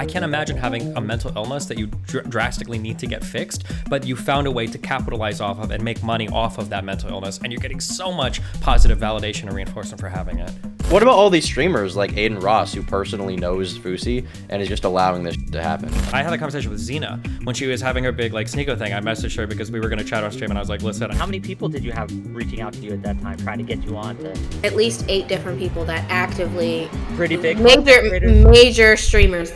I can't imagine having a mental illness that you drastically need to get fixed, but you found a way to capitalize off of and make money off of that mental illness, and you're getting so much positive validation and reinforcement for having it. What about all these streamers like Aiden Ross, who personally knows Fousey and is just allowing this to happen? I had a conversation with Xena when she was having her big like Sneeko thing. I messaged her because we were going to chat on stream, and I was like, listen. How many people did you have reaching out to you at that time, trying to get you on to? At least 8 different people that actively... Pretty big major streamers.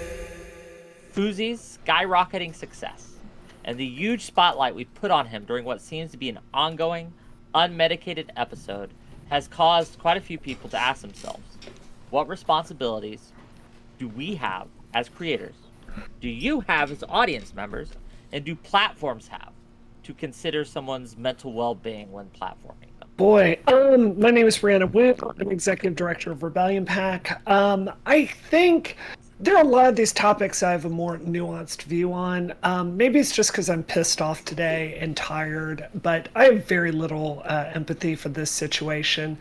Fousey's skyrocketing success and the huge spotlight we put on him during what seems to be an ongoing, unmedicated episode has caused quite a few people to ask themselves, what responsibilities do we have as creators? Do you have as audience members? And do platforms have to consider someone's mental well-being when platforming them? Boy, my name is Brianna Wu. I'm executive director of Rebellion Pack. I think there are a lot of these topics I have a more nuanced view on. Maybe it's just because I'm pissed off today and tired, but I have very little empathy for this situation.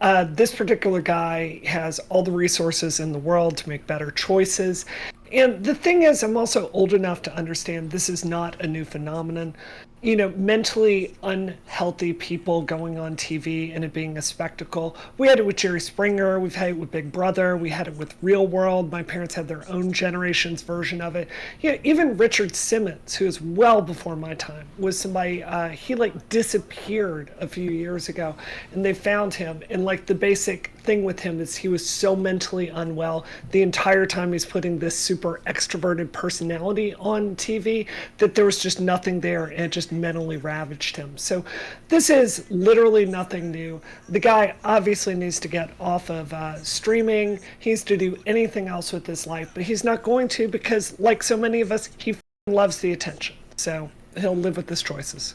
This particular guy has all the resources in the world to make better choices. And the thing is, I'm also old enough to understand this is not a new phenomenon. You know, mentally unhealthy people going on TV and it being a spectacle. We had it with Jerry Springer, we've had it with Big Brother, we had it with Real World. My parents had their own generation's version of it. You know, even Richard Simmons, who is well before my time, was somebody, he like disappeared a few years ago and they found him. And like the basic thing with him is he was so mentally unwell the entire time he's putting this super extroverted personality on TV that there was just nothing there and it just mentally ravaged him. So this is literally nothing new. The guy obviously needs to get off of streaming. He needs to do anything else with his life, but he's not going to because, like so many of us, he loves the attention. So he'll live with his choices.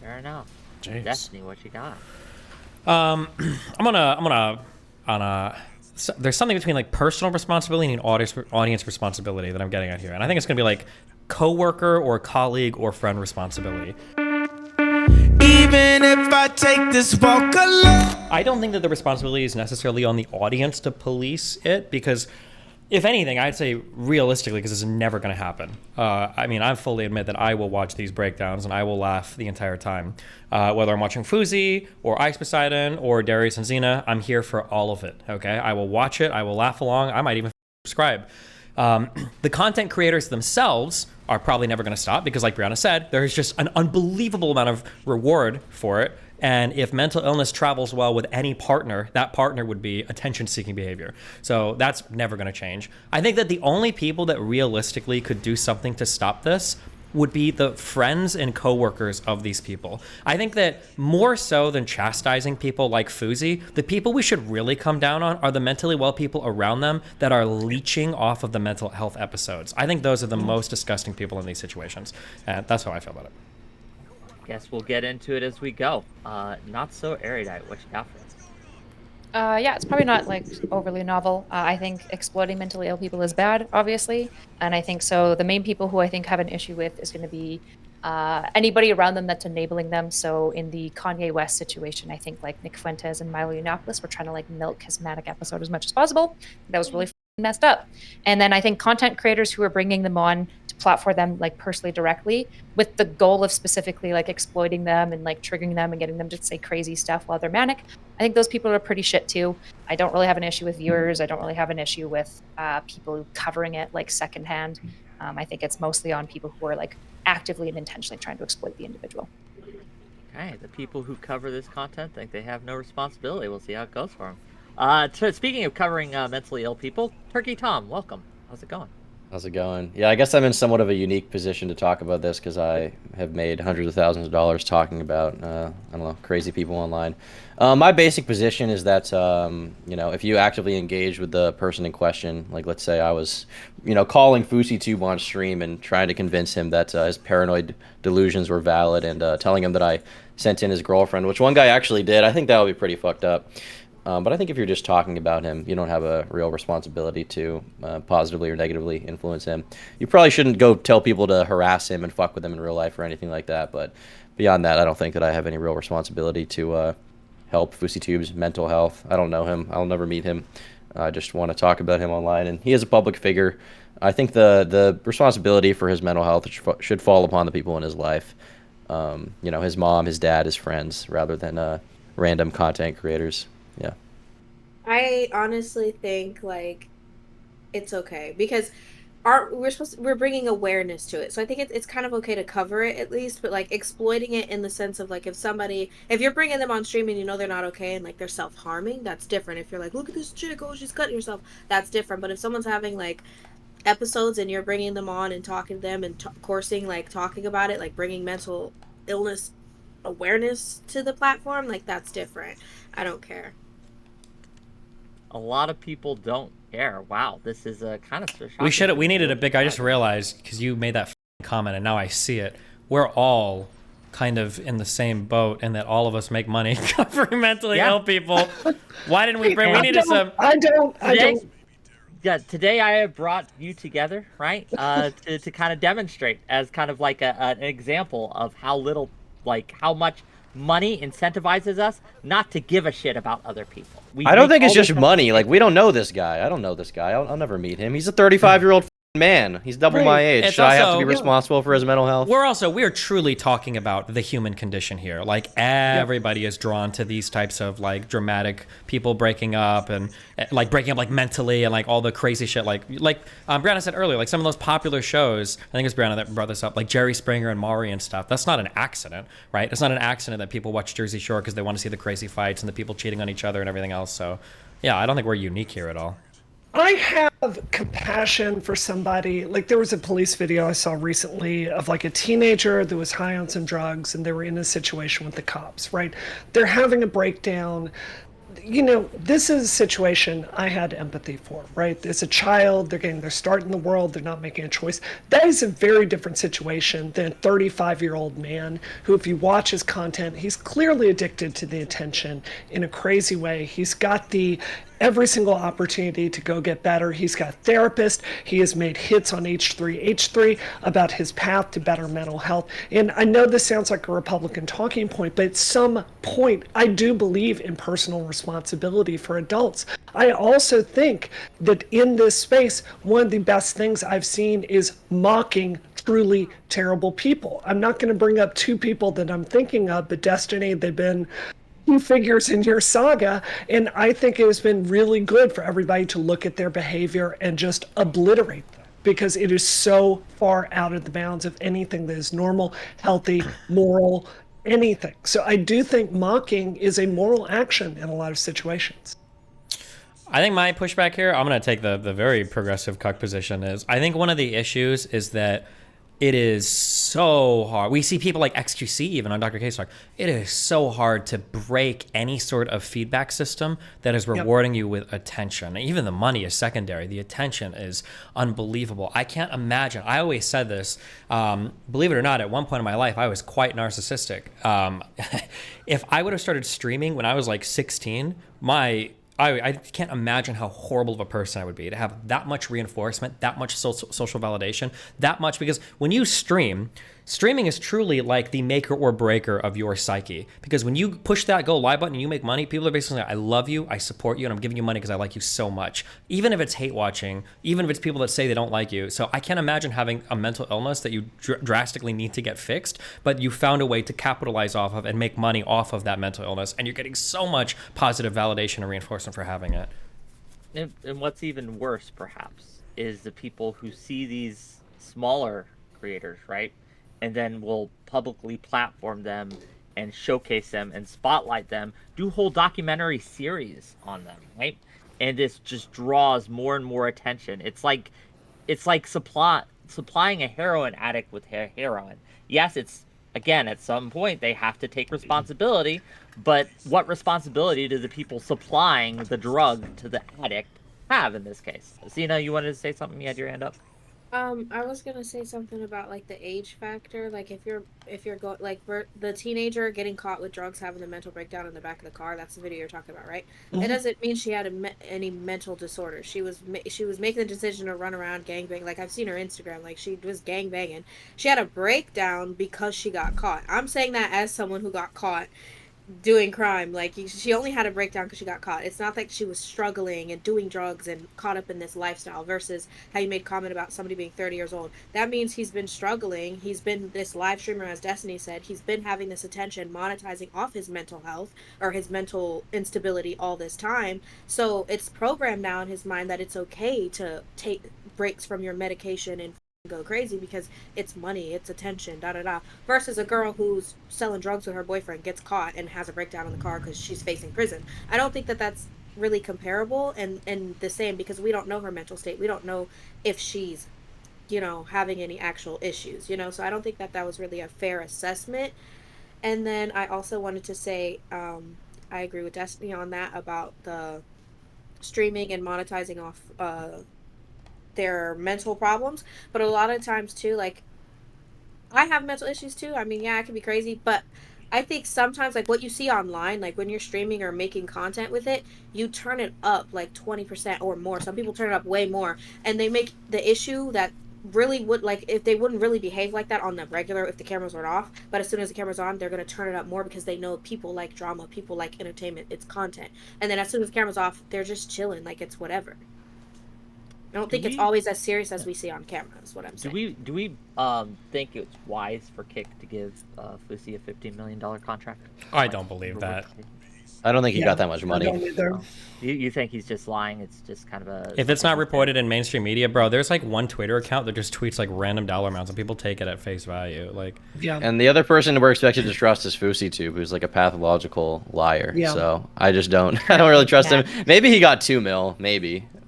Fair enough. Jeez. Destiny, what you got? There's something between like personal responsibility and audience responsibility that I'm getting at here. And I think it's gonna be like coworker or colleague or friend responsibility. Even if I take this walk alone. I don't think that the responsibility is necessarily on the audience to police it, because if anything, I'd say realistically, because this is never going to happen. I mean, I fully admit that I will watch these breakdowns and I will laugh the entire time. Whether I'm watching Fousey or Ice Poseidon or Darius and Xena, I'm here for all of it, okay? I will watch it, I will laugh along, I might even subscribe. The content creators themselves are probably never going to stop because, like Brianna said, there is just an unbelievable amount of reward for it. And if mental illness travels well with any partner, that partner would be attention-seeking behavior. So that's never going to change. I think that the only people that realistically could do something to stop this would be the friends and coworkers of these people. I think that more so than chastising people like Fousey, the people we should really come down on are the mentally well people around them that are leeching off of the mental health episodes. I think those are the most disgusting people in these situations. And that's how I feel about it. Guess we'll get into it as we go. NotSoErudite, what you got for us? Yeah, it's probably not like overly novel. I think exploiting mentally ill people is bad, obviously, and I think so. The main people who I think have an issue with is going to be anybody around them that's enabling them. So in the Kanye West situation, I think like Nick Fuentes and Milo Yiannopoulos were trying to like milk his manic episode as much as possible. That was really messed up. And then I think content creators who are bringing them on to platform them like personally directly with the goal of specifically like exploiting them and like triggering them and getting them to say crazy stuff while they're manic. I think those people are pretty shit too. I don't really have an issue with viewers. I don't really have an issue with people covering it like secondhand. I think it's mostly on people who are like actively and intentionally trying to exploit the individual. Okay, the people who cover this content think they have no responsibility. We'll see how it goes for them. Speaking of covering mentally ill people, Turkey Tom, welcome. How's it going? How's it going? Yeah, I guess I'm in somewhat of a unique position to talk about this because I have made hundreds of thousands of dollars talking about, I don't know, crazy people online. My basic position is that, you know, if you actively engage with the person in question, like let's say I was, you know, calling FouseyTube on stream and trying to convince him that his paranoid delusions were valid and telling him that I sent in his girlfriend, which one guy actually did, I think that would be pretty fucked up. But I think if you're just talking about him, you don't have a real responsibility to positively or negatively influence him. You probably shouldn't go tell people to harass him and fuck with him in real life or anything like that. But beyond that, I don't think that I have any real responsibility to help FouseyTube's mental health. I don't know him. I'll never meet him. I just want to talk about him online. And he is a public figure. I think the responsibility for his mental health should fall upon the people in his life. You know, his mom, his dad, his friends, rather than random content creators. Yeah. I honestly think like it's okay because we're bringing awareness to it, so I think it's kind of okay to cover it at least, but like exploiting it in the sense of like if you're bringing them on stream and you know they're not okay and like they're self-harming, that's different. If you're like, look at this chick, oh she's cutting herself, that's different. But if someone's having like episodes and you're bringing them on and talking to them and coursing, like talking about it, like bringing mental illness awareness to the platform, like that's different. I don't care. A lot of people don't care. Wow, this is a kind of We needed a big. I just realized because you made that comment and now I see it. We're all kind of in the same boat, and that all of us make money covering mentally ill people. Why didn't we bring? We needed some. I don't. Yeah, today I have brought you together, right? To kind of demonstrate as kind of like an example of how little, like how much money incentivizes us not to give a shit about other people. I don't think it's just money. Like, we don't know this guy. I don't know this guy. I'll never meet him. He's a 35-year-old man. He's double my age. It's Should I have to also- be responsible for his mental health? We're truly talking about the human condition here. Like, everybody is drawn to these types of like dramatic people breaking up and like breaking up like mentally and like all the crazy shit. Like Brianna said earlier, like some of those popular shows. I think it's Brianna that brought this up, like Jerry Springer and Maury and stuff. That's not an accident, right? It's not an accident that people watch Jersey Shore because they want to see the crazy fights and the people cheating on each other and everything else. So, yeah, I don't think we're unique here at all. I have compassion for somebody. Like, there was a police video I saw recently of like a teenager that was high on some drugs and they were in a situation with the cops, right? They're having a breakdown. You know, this is a situation I had empathy for, right? As a child, they're getting their start in the world, they're not making a choice. That is a very different situation than a 35-year-old man who, if you watch his content, he's clearly addicted to the attention in a crazy way. He's got every single opportunity to go get better. He's got a therapist. He has made hits on H3H3 about his path to better mental health. And I know this sounds like a Republican talking point, but at some point, I do believe in personal responsibility for adults. I also think that in this space, one of the best things I've seen is mocking truly terrible people. I'm not going to bring up two people that I'm thinking of, but Destiny, they've been figures in your saga, and I think it has been really good for everybody to look at their behavior and just obliterate them, because it is so far out of the bounds of anything that is normal, healthy, moral, anything. So I do think mocking is a moral action in a lot of situations. I think my pushback here, I'm going to take the very progressive cuck position, is I think one of the issues is that it is so hard. We see people like XQC even on Dr. K's talk. It is so hard to break any sort of feedback system that is rewarding you with attention. Even the money is secondary. The attention is unbelievable. I can't imagine. I always said this. Believe it or not, at one point in my life, I was quite narcissistic. If I would have started streaming when I was like 16, I can't imagine how horrible of a person I would be to have that much reinforcement, that much social validation, that much, because when you streaming is truly like the maker or breaker of your psyche. Because when you push that go live button and you make money, people are basically like, I love you, I support you, and I'm giving you money because I like you so much. Even if it's hate watching, even if it's people that say they don't like you. So I can't imagine having a mental illness that you drastically need to get fixed, but you found a way to capitalize off of and make money off of that mental illness, and you're getting so much positive validation and reinforcement for having it. And what's even worse, perhaps, is the people who see these smaller creators, right? And then will publicly platform them and showcase them and spotlight them, do whole documentary series on them, right? And this just draws more and more attention. It's like supplying a heroin addict with heroin. Yes, it's, again, at some point they have to take responsibility, but what responsibility do the people supplying the drug to the addict have in this case? Xena, you wanted to say something? You had your hand up. I was gonna say something about like the age factor. Like if you're going like the teenager getting caught with drugs, having the mental breakdown in the back of the car. That's the video you're talking about, right? Mm-hmm. It doesn't mean she had any mental disorder. She was making the decision to run around gangbang. Like I've seen her Instagram. Like she was gangbanging. She had a breakdown because she got caught. I'm saying that as someone who got caught doing crime. Like she only had a breakdown because she got caught. It's not like she was struggling and doing drugs and caught up in this lifestyle. Versus how you made comment about somebody being 30 years old. That means he's been struggling. He's been this live streamer, as Destiny said. He's been having this attention, monetizing off his mental health or his mental instability all this time. So it's programmed now in his mind that it's okay to take breaks from your medication and go crazy because it's money, it's attention, da da da. Versus a girl who's selling drugs with her boyfriend, gets caught and has a breakdown in the car because she's facing prison. I don't think that that's really comparable and the same because we don't know her mental state. We don't know if she's, having any actual issues. So I don't think that that was really a fair assessment. And then I also wanted to say, I agree with Destiny on that about the streaming and monetizing off their mental problems. But a lot of times too, like, I have mental issues too. I mean, yeah, I can be crazy, but I think sometimes, like, what you see online, like when you're streaming or making content with it, you turn it up like 20% or more. Some people turn it up way more, and they make the issue that really would, like, if they wouldn't really behave like that on the regular if the cameras were off, but as soon as the camera's on, they're going to turn it up more because they know people like drama, people like entertainment, it's content. And then as soon as the camera's off, they're just chilling, like it's whatever. I don't think it's always as serious as we see on camera, is what I'm saying. Do we think it's wise for Kick to give Fousey a $15 million contract? I don't believe that. I don't think he got that much I money. don't either. You think he's just lying? It's just kind of a... If it's not reported in mainstream media, bro, there's like one Twitter account that just tweets like random dollar amounts and people take it at face value. Like, Yeah. And the other person we're expected to trust is FouseyTube, who's like a pathological liar. Yeah. So I just don't. I don't really trust him. Maybe he got $2 million.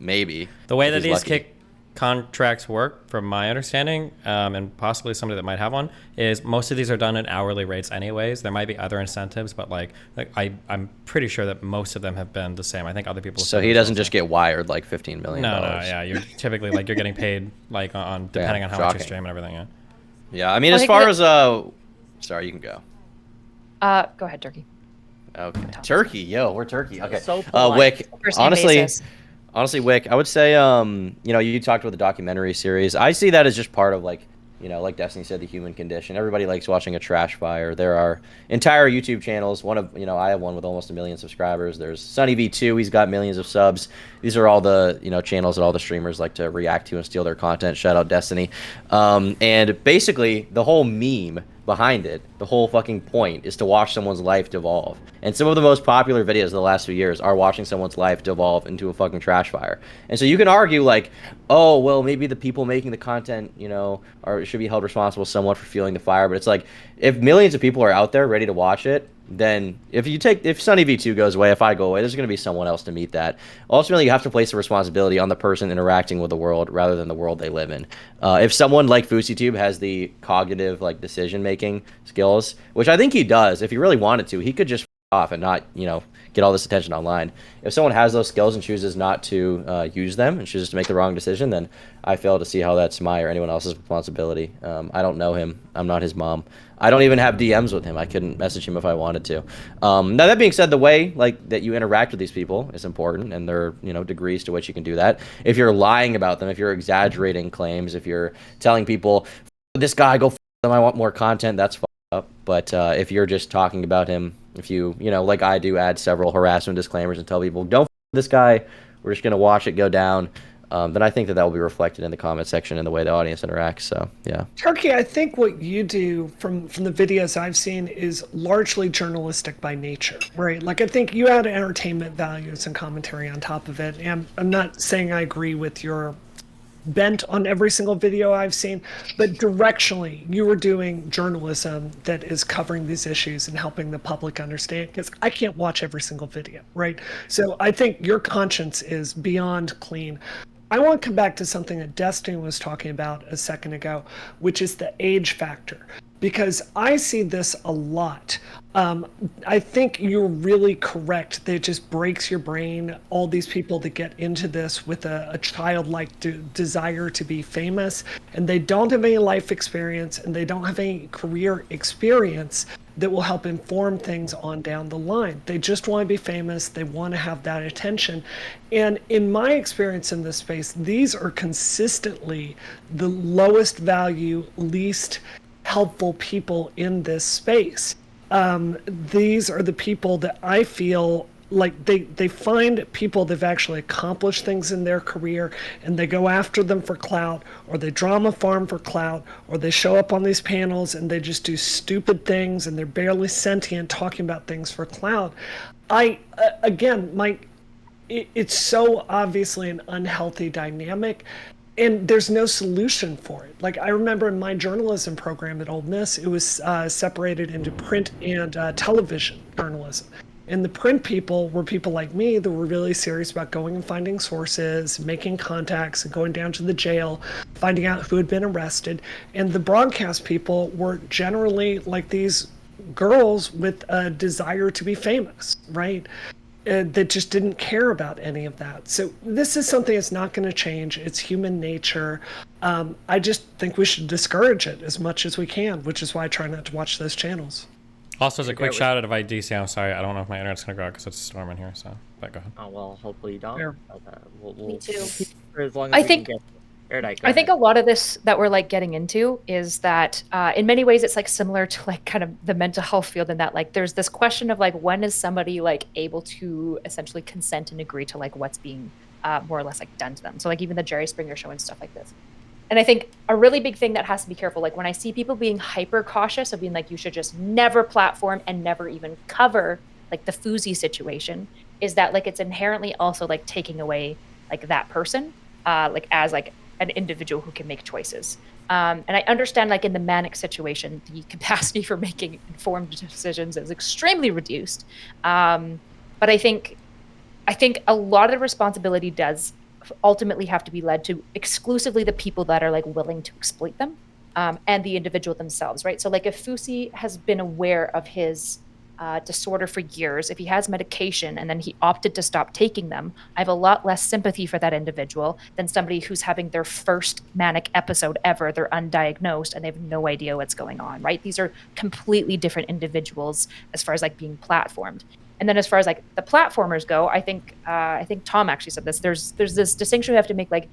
Maybe. the way if that he's these lucky. Kick contracts work, from my understanding, and possibly somebody that might have one, is most of these are done at hourly rates anyways. There might be other incentives, but like I'm pretty sure that most of them have been the same. I think other people... So he doesn't just get wired like $15 million. No, yeah, you're typically like you're getting paid like on depending on how much you shocking. stream and everything. Yeah. Yeah, I mean, Well, as I far think as sorry, you can go. Go ahead, Turkey. Okay, Turkey, we're Turkey. Okay, So polite. Wick, First name honestly, basis. Wick, I would say, you talked about the documentary series. I see that as just part of like Destiny said, the human condition. Everybody likes watching a trash fire. There are entire YouTube channels. I have one with almost 1 million subscribers. There's Sunny V2. He's got millions of subs. These are all the, channels that all the streamers like to react to and steal their content. Shout out Destiny. And basically the whole meme behind it, the whole fucking point is to watch someone's life devolve. And some of the most popular videos of the last few years are watching someone's life devolve into a fucking trash fire. And so you can argue like, oh, well, maybe the people making the content, should be held responsible somewhat for fueling the fire. But it's like, if millions of people are out there ready to watch it, then if Sunny V2 goes away, if I go away, there's going to be someone else to meet that. Ultimately, you have to place the responsibility on the person interacting with the world rather than the world they live in. If someone like FouseyTube has the cognitive decision-making skills, which I think he does, if he really wanted to, he could just off and not, get all this attention online. If someone has those skills and chooses not to use them and chooses to make the wrong decision, then I fail to see how that's my or anyone else's responsibility. I don't know him. I'm not his mom. I don't even have DMs with him. I couldn't message him if I wanted to. Now, that being said, the way that you interact with these people is important, and there are degrees to which you can do that. If you're lying about them, if you're exaggerating claims, if you're telling people, this guy, go f them, I want more content, that's fucked up. But if you're just talking about him, if you, like I do, add several harassment disclaimers and tell people, don't f this guy, we're just going to watch it go down, then I think that will be reflected in the comment section and the way the audience interacts. So, yeah. Turkey, I think what you do from the videos I've seen is largely journalistic by nature, right? Like, I think you add entertainment values and commentary on top of it. And I'm not saying I agree with your bent on every single video I've seen, but directionally, you were doing journalism that is covering these issues and helping the public understand, because I can't watch every single video, right? So I think your conscience is beyond clean. I want to come back to something that Destiny was talking about a second ago, which is the age factor, because I see this a lot. I think you're really correct that it just breaks your brain, all these people that get into this with a childlike desire to be famous, and they don't have any life experience and they don't have any career experience that will help inform things on down the line. They just want to be famous. They want to have that attention. And in my experience in this space, these are consistently the lowest value, least helpful people in this space. these are the people that I feel like they find people that've actually accomplished things in their career, and they go after them for clout, or they drama farm for clout, or they show up on these panels and they just do stupid things and they're barely sentient talking about things for clout. It's so obviously an unhealthy dynamic, and there's no solution for it. Like, I remember in my journalism program at Ole Miss, it was separated into print and television journalism. And the print people were people like me that were really serious about going and finding sources, making contacts, and going down to the jail, finding out who had been arrested. And the broadcast people were generally like these girls with a desire to be famous, right? That just didn't care about any of that. So this is something that's not going to change. It's human nature. I just think we should discourage it as much as we can, which is why I try not to watch those channels. Also, as a quick shout out of IDC, I'm sorry, I don't know if my internet's gonna go out because it's storming here. So, but go ahead. Oh well, hopefully you don't. Fair. We'll Me too. keep for as long as I we think- can get. Erudite, go I think a ahead. lot of this that we're like getting into is that in many ways it's like similar to like kind of the mental health field, in that like there's this question of like when is somebody like able to essentially consent and agree to like what's being more or less like done to them. So like even the Jerry Springer show and stuff like this. And I think a really big thing that has to be careful, like when I see people being hyper cautious of being like, you should just never platform and never even cover like the Fousey situation, is that like it's inherently also like taking away like that person, like as like an individual who can make choices. And I understand like in the manic situation, the capacity for making informed decisions is extremely reduced. But I think a lot of the responsibility does ultimately have to be led to exclusively the people that are like willing to exploit them, and the individual themselves, right? So like if Fousey has been aware of his disorder for years, if he has medication and then he opted to stop taking them, I have a lot less sympathy for that individual than somebody who's having their first manic episode ever, they're undiagnosed and they have no idea what's going on, right? These are completely different individuals as far as like being platformed. And then as far as like the platformers go, I think Tom actually said this. There's this distinction we have to make. Like,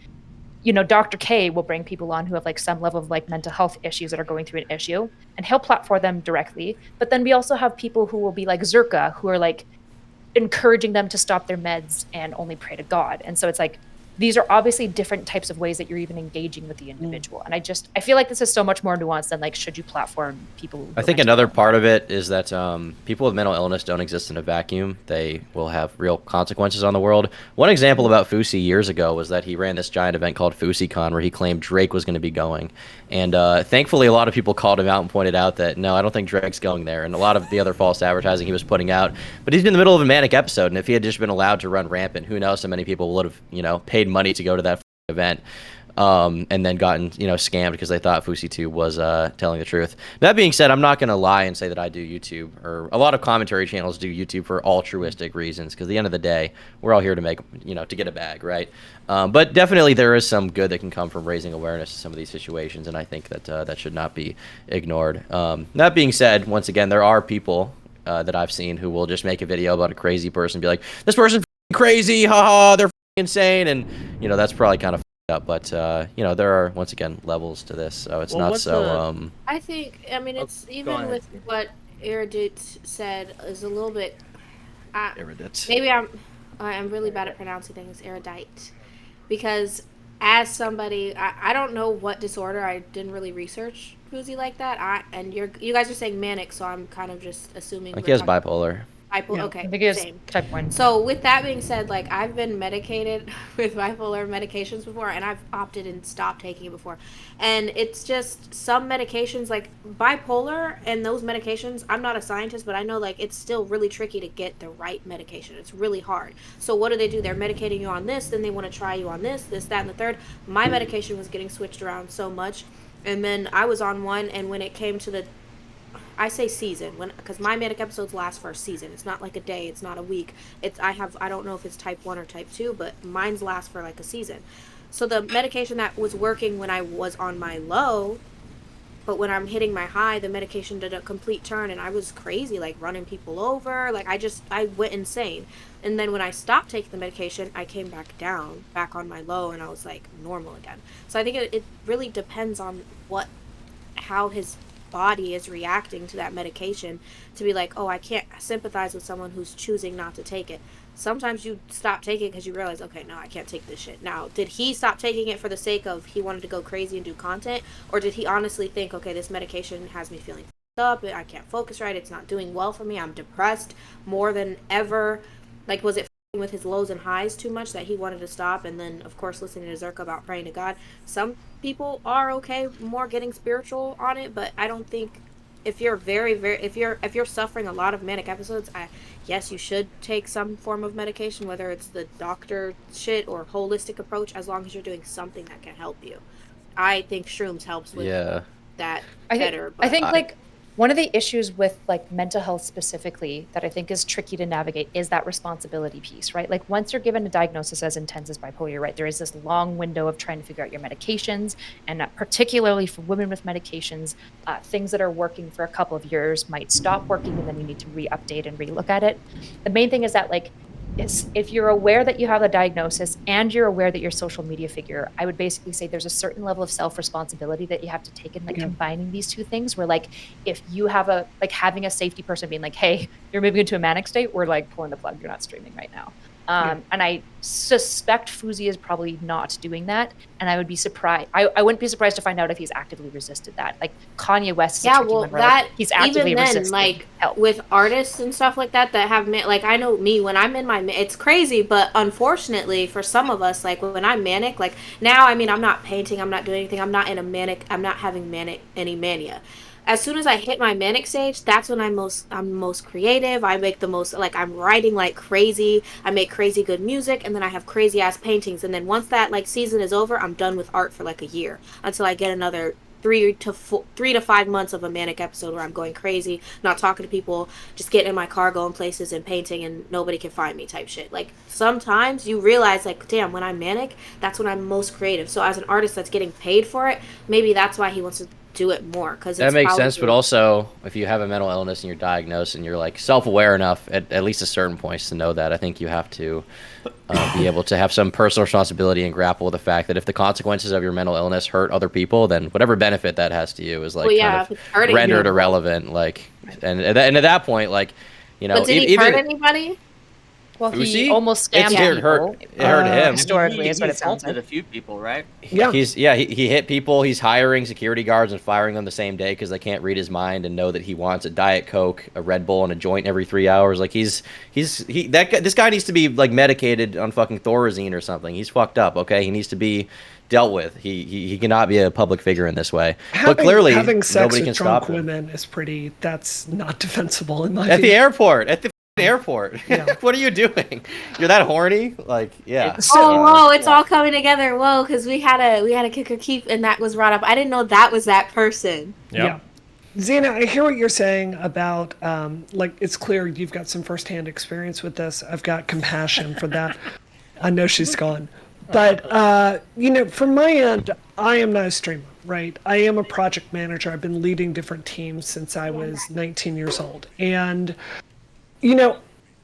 you know, Dr. K will bring people on who have like some level of like mental health issues that are going through an issue, and he'll platform them directly. But then we also have people who will be like Zerka, who are like encouraging them to stop their meds and only pray to God. And so it's like these are obviously different types of ways that you're even engaging with the individual. And I feel like this is so much more nuanced than like, should you platform people? I think another part of it is that people with mental illness don't exist in a vacuum. They will have real consequences on the world. One example about Fousey years ago was that he ran this giant event called FouseyCon where he claimed Drake was going to be going. And thankfully, a lot of people called him out and pointed out that, no, I don't think Drake's going there. And a lot of the other false advertising he was putting out. But he's in the middle of a manic episode. And if he had just been allowed to run rampant, who knows how many people would have, paid money to go to that event, and then gotten, scammed because they thought Fousey 2 was telling the truth. That being said, I'm not going to lie and say that I do YouTube, or a lot of commentary channels do YouTube for altruistic reasons, because at the end of the day, we're all here to make, to get a bag, right? But definitely there is some good that can come from raising awareness to some of these situations, and I think that that should not be ignored. That being said, once again, there are people that I've seen who will just make a video about a crazy person and be like, this person's crazy, haha, they're insane, and that's probably kind of up, but there are once again levels to this, so it's not so I think, it's even with what Erudite said is a little bit Erudite. maybe I'm really bad at pronouncing things, Erudite, because as somebody, I don't know what disorder, I didn't really research Fousey like that, and you guys are saying manic, so I'm kind of just assuming he has bipolar. Bipolar, Yeah, okay, I think it is same. type 1. So with that being said, like I've been medicated with bipolar medications before, and I've opted and stopped taking it before. And it's just some medications like bipolar and those medications, I'm not a scientist, but I know like it's still really tricky to get the right medication. It's really hard. So what do? They're medicating you on this, then they want to try you on this, that, and the third. My medication was getting switched around so much. And then I was on one, and when it came to the I say season because my manic episodes last for a season. It's not like a day. It's not a week. I don't know if it's type 1 or type 2, but mine's last for like a season. So the medication that was working when I was on my low, but when I'm hitting my high, the medication did a complete turn, and I was crazy, like running people over. Like I went insane. And then when I stopped taking the medication, I came back down, back on my low, and I was like normal again. So I think it really depends on how his body is reacting to that medication to be like, oh, I can't sympathize with someone who's choosing not to take it. Sometimes you stop taking it because you realize, okay, no, I can't take this shit. Now, did he stop taking it for the sake of he wanted to go crazy and do content? Or did he honestly think, okay, this medication has me feeling up, I can't focus right, it's not doing well for me, I'm depressed more than ever? Like, was it with his lows and highs too much that he wanted to stop? And then, of course, listening to Zerka about praying to God. Some people are okay more getting spiritual on it, but I don't think if you're if you're suffering a lot of manic episodes, yes, you should take some form of medication, whether it's the doctor shit or holistic approach, as long as you're doing something that can help you. I think shrooms helps with that better. I think like one of the issues with like mental health specifically that I think is tricky to navigate is that responsibility piece, right? Like once you're given a diagnosis as intense as bipolar, you're right, there is this long window of trying to figure out your medications, and particularly for women with medications, things that are working for a couple of years might stop working, and then you need to re-update and re-look at it. The main thing is that like, if you're aware that you have a diagnosis and you're aware that you're a social media figure, I would basically say there's a certain level of self-responsibility that you have to take in like combining these two things, where like if you have a like having a safety person being like, hey, you're moving into a manic state, we're like pulling the plug, you're not streaming right now. And I suspect Fousey is probably not doing that, and I would be surprised. I wouldn't be surprised to find out if he's actively resisted that. Like Kanye West is a tricky one where, like, he's actively even then, resisting like help. with artists and stuff like that have like, I know me when I'm in my, it's crazy, but unfortunately for some of us, like when I'm manic, like now, I mean, I'm not painting, I'm not doing anything, I'm not having any mania. As soon as I hit my manic stage, that's when I'm most creative. I make the most, like, I'm writing like crazy. I make crazy good music, and then I have crazy ass paintings. And then once that like season is over, I'm done with art for like a year until I get another 3 to 5 months of a manic episode where I'm going crazy, not talking to people, just getting in my car, going places and painting, and nobody can find me type shit. Like sometimes you realize like, damn, when I'm manic, that's when I'm most creative. So as an artist that's getting paid for it, maybe that's why he wants to do it more, because that makes sense. But also, if you have a mental illness and you're diagnosed and you're like self-aware enough at least a certain points to know that, I think you have to be able to have some personal responsibility and grapple with the fact that if the consequences of your mental illness hurt other people, then whatever benefit that has to you is like kind of rendered irrelevant. Like, and at that point, like, you know, but did he hurt anybody? Well, Fousey? He almost scammed people. It hurt him. Historically, is what it sounds like. A few people, right? Yeah. He hit people. He's hiring security guards and firing them the same day because they can't read his mind and know that he wants a Diet Coke, a Red Bull, and a joint every 3 hours. Like this guy needs to be like medicated on fucking Thorazine or something. He's fucked up. Okay, he needs to be dealt with. He cannot be a public figure in this way. But clearly, having sex nobody with can drunk stop him. women is that's not defensible in my At view. the airport. Airport. Yeah. What are you doing? You're that horny? Like, yeah. Whoa, it's all coming together. Whoa, because we had a kick or keep, and that was brought up. I didn't know that was that person. Yeah. Xena, I hear what you're saying about like, it's clear you've got some firsthand experience with this. I've got compassion for that. I know she's gone. But you know, from my end, I am not a streamer, right? I am a project manager. I've been leading different teams since I was 19 years old. And you know,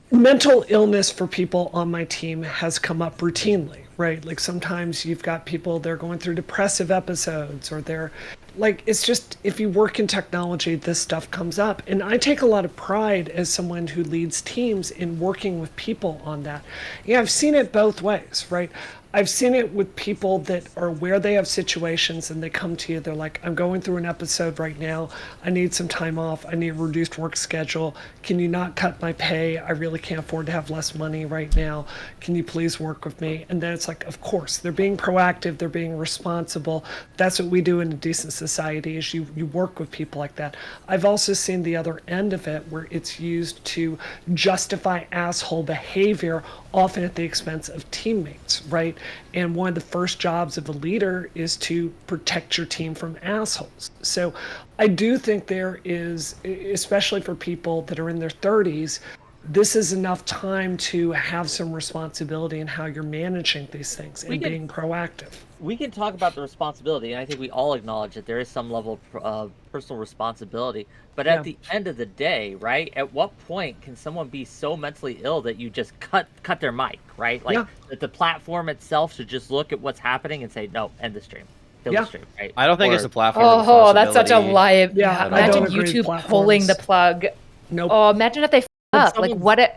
mental illness for people on my team has come up routinely, right? Like sometimes you've got people, they're going through depressive episodes, or they're like, it's just, if you work in technology, this stuff comes up. And I take a lot of pride as someone who leads teams in working with people on that. Yeah, I've seen it both ways, right? I've seen it with people that are aware they have situations and they come to you, they're like, I'm going through an episode right now. I need some time off. I need a reduced work schedule. Can you not cut my pay? I really can't afford to have less money right now. Can you please work with me? And then it's like, of course, they're being proactive. They're being responsible. That's what we do in a decent society, is you work with people like that. I've also seen the other end of it where it's used to justify asshole behavior, often at the expense of teammates, right? And one of the first jobs of a leader is to protect your team from assholes. So I do think there is, especially for people that are in their 30s, this is enough time to have some responsibility in how you're managing these things and being proactive. We can talk about the responsibility, and I think we all acknowledge that there is some level of personal responsibility. But at the end of the day, right, at what point can someone be so mentally ill that you just cut their mic, right? Like that the platform itself should just look at what's happening and say, no, end the stream. kill Yeah. the stream, right? I don't think Or- it's a platform. Oh, that's such a responsibility. lie. Yeah, I Imagine don't agree with YouTube pulling the platforms. plug. Nope. Oh, imagine if they When up. Like someone's what it.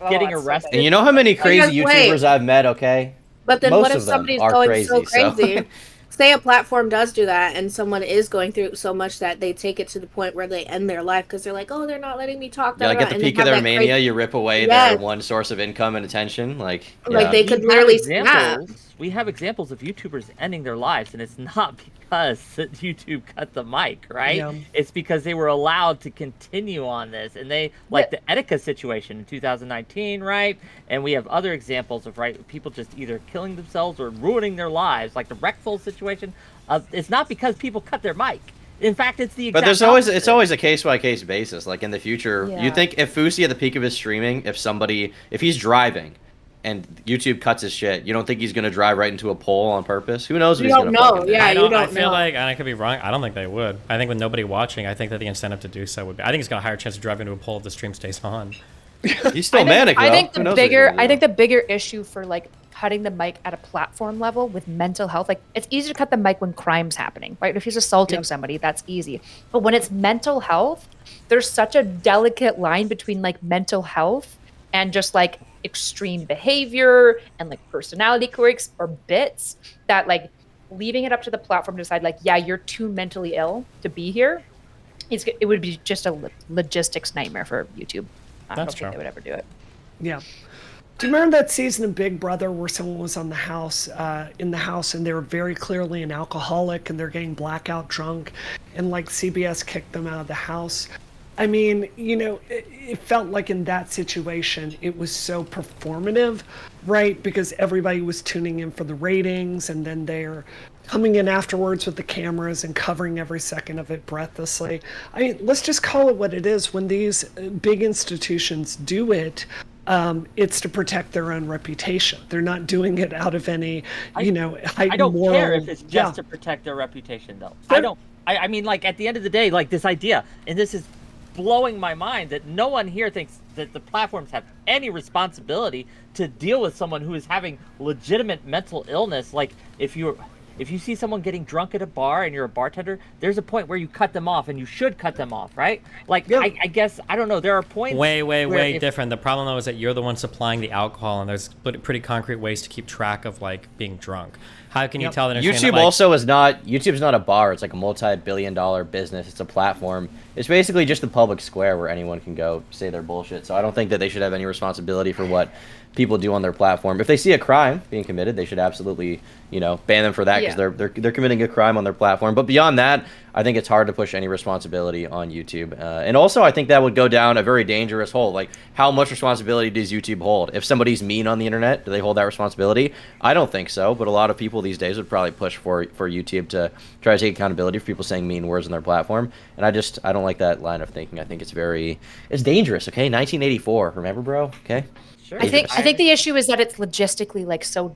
getting it's so arrested. And you know how many crazy Because, wait. YouTubers I've met? Okay, But then most what if of them somebody's are going crazy. so crazy? Say a platform does do that and someone is going through so much that they take it to the point where they end their life because they're like, oh, they're not letting me talk. Yeah, like at the and they peak of have their that mania, crazy- you rip away Yes. their one source of income and attention. Like, Like, yeah. they We could have literally snap. We have examples of YouTubers ending their lives, and it's not because that YouTube cut the mic, right? Yeah. It's because they were allowed to continue on this, and they like the Etika situation in 2019, right? And we have other examples of people just either killing themselves or ruining their lives, like the Wreckful situation. It's not because people cut their mic. In fact, it's the exact But there's always opposite. it's always a case by case basis. Like in the future, Yeah. you think if Fousey at the peak of his streaming, if he's driving and YouTube cuts his shit, you don't think he's gonna drive right into a pole on purpose? Who knows what You he's don't gonna know, fucking do? yeah. I you don't. don't I feel know. like, and I could be wrong. I don't think they would. I think with nobody watching, I think that the incentive to do so would be. I think he's got a higher chance of driving into a pole if the stream stays on. He's still manic, I though. think Who the knows what he's bigger gonna I do? think the bigger issue for like cutting the mic at a platform level with mental health, like it's easy to cut the mic when crime's happening, right? If he's assaulting somebody, that's easy. But when it's mental health, there's such a delicate line between like mental health and just like extreme behavior and like personality quirks or bits that like leaving it up to the platform to decide like, yeah, you're too mentally ill to be here. It would be just a logistics nightmare for YouTube. I don't That's think true. they would ever do it. Yeah. Do you remember that season of Big Brother where someone was on the house, in the house, and they were very clearly an alcoholic, and they're getting blackout drunk, and like CBS kicked them out of the house? I mean, you know, it felt like in that situation, it was so performative, right? Because everybody was tuning in for the ratings, and then they're coming in afterwards with the cameras and covering every second of it breathlessly. I mean, let's just call it what it is. When these big institutions do it, it's to protect their own reputation. They're not doing it out of any, heightened I don't moral. care if it's just to protect their reputation, though. I don't. I mean, like at the end of the day, like this idea, and this is blowing my mind that no one here thinks that the platforms have any responsibility to deal with someone who is having legitimate mental illness. Like if you see someone getting drunk at a bar and you're a bartender, there's a point where you cut them off, and you should cut them off, right? Like, I guess, I don't know, there are points... Way different. The problem, though, is that you're the one supplying the alcohol, and there's pretty concrete ways to keep track of, like, being drunk. How can you tell that... YouTube also is not... YouTube's not a bar. It's like a multi-billion-dollar business. It's a platform. It's basically just a public square where anyone can go say their bullshit. So I don't think that they should have any responsibility for what people do on their platform. If they see a crime being committed, they should absolutely, ban them for that because they're committing a crime on their platform. But beyond that, I think it's hard to push any responsibility on YouTube. And also, I think that would go down a very dangerous hole. Like, how much responsibility does YouTube hold? If somebody's mean on the internet, do they hold that responsibility? I don't think so. But a lot of people these days would probably push for YouTube to try to take accountability for people saying mean words on their platform. And I don't like that line of thinking. I think it's dangerous. Okay, 1984. Remember, bro? Okay. Sure. I think the issue is that it's logistically like so.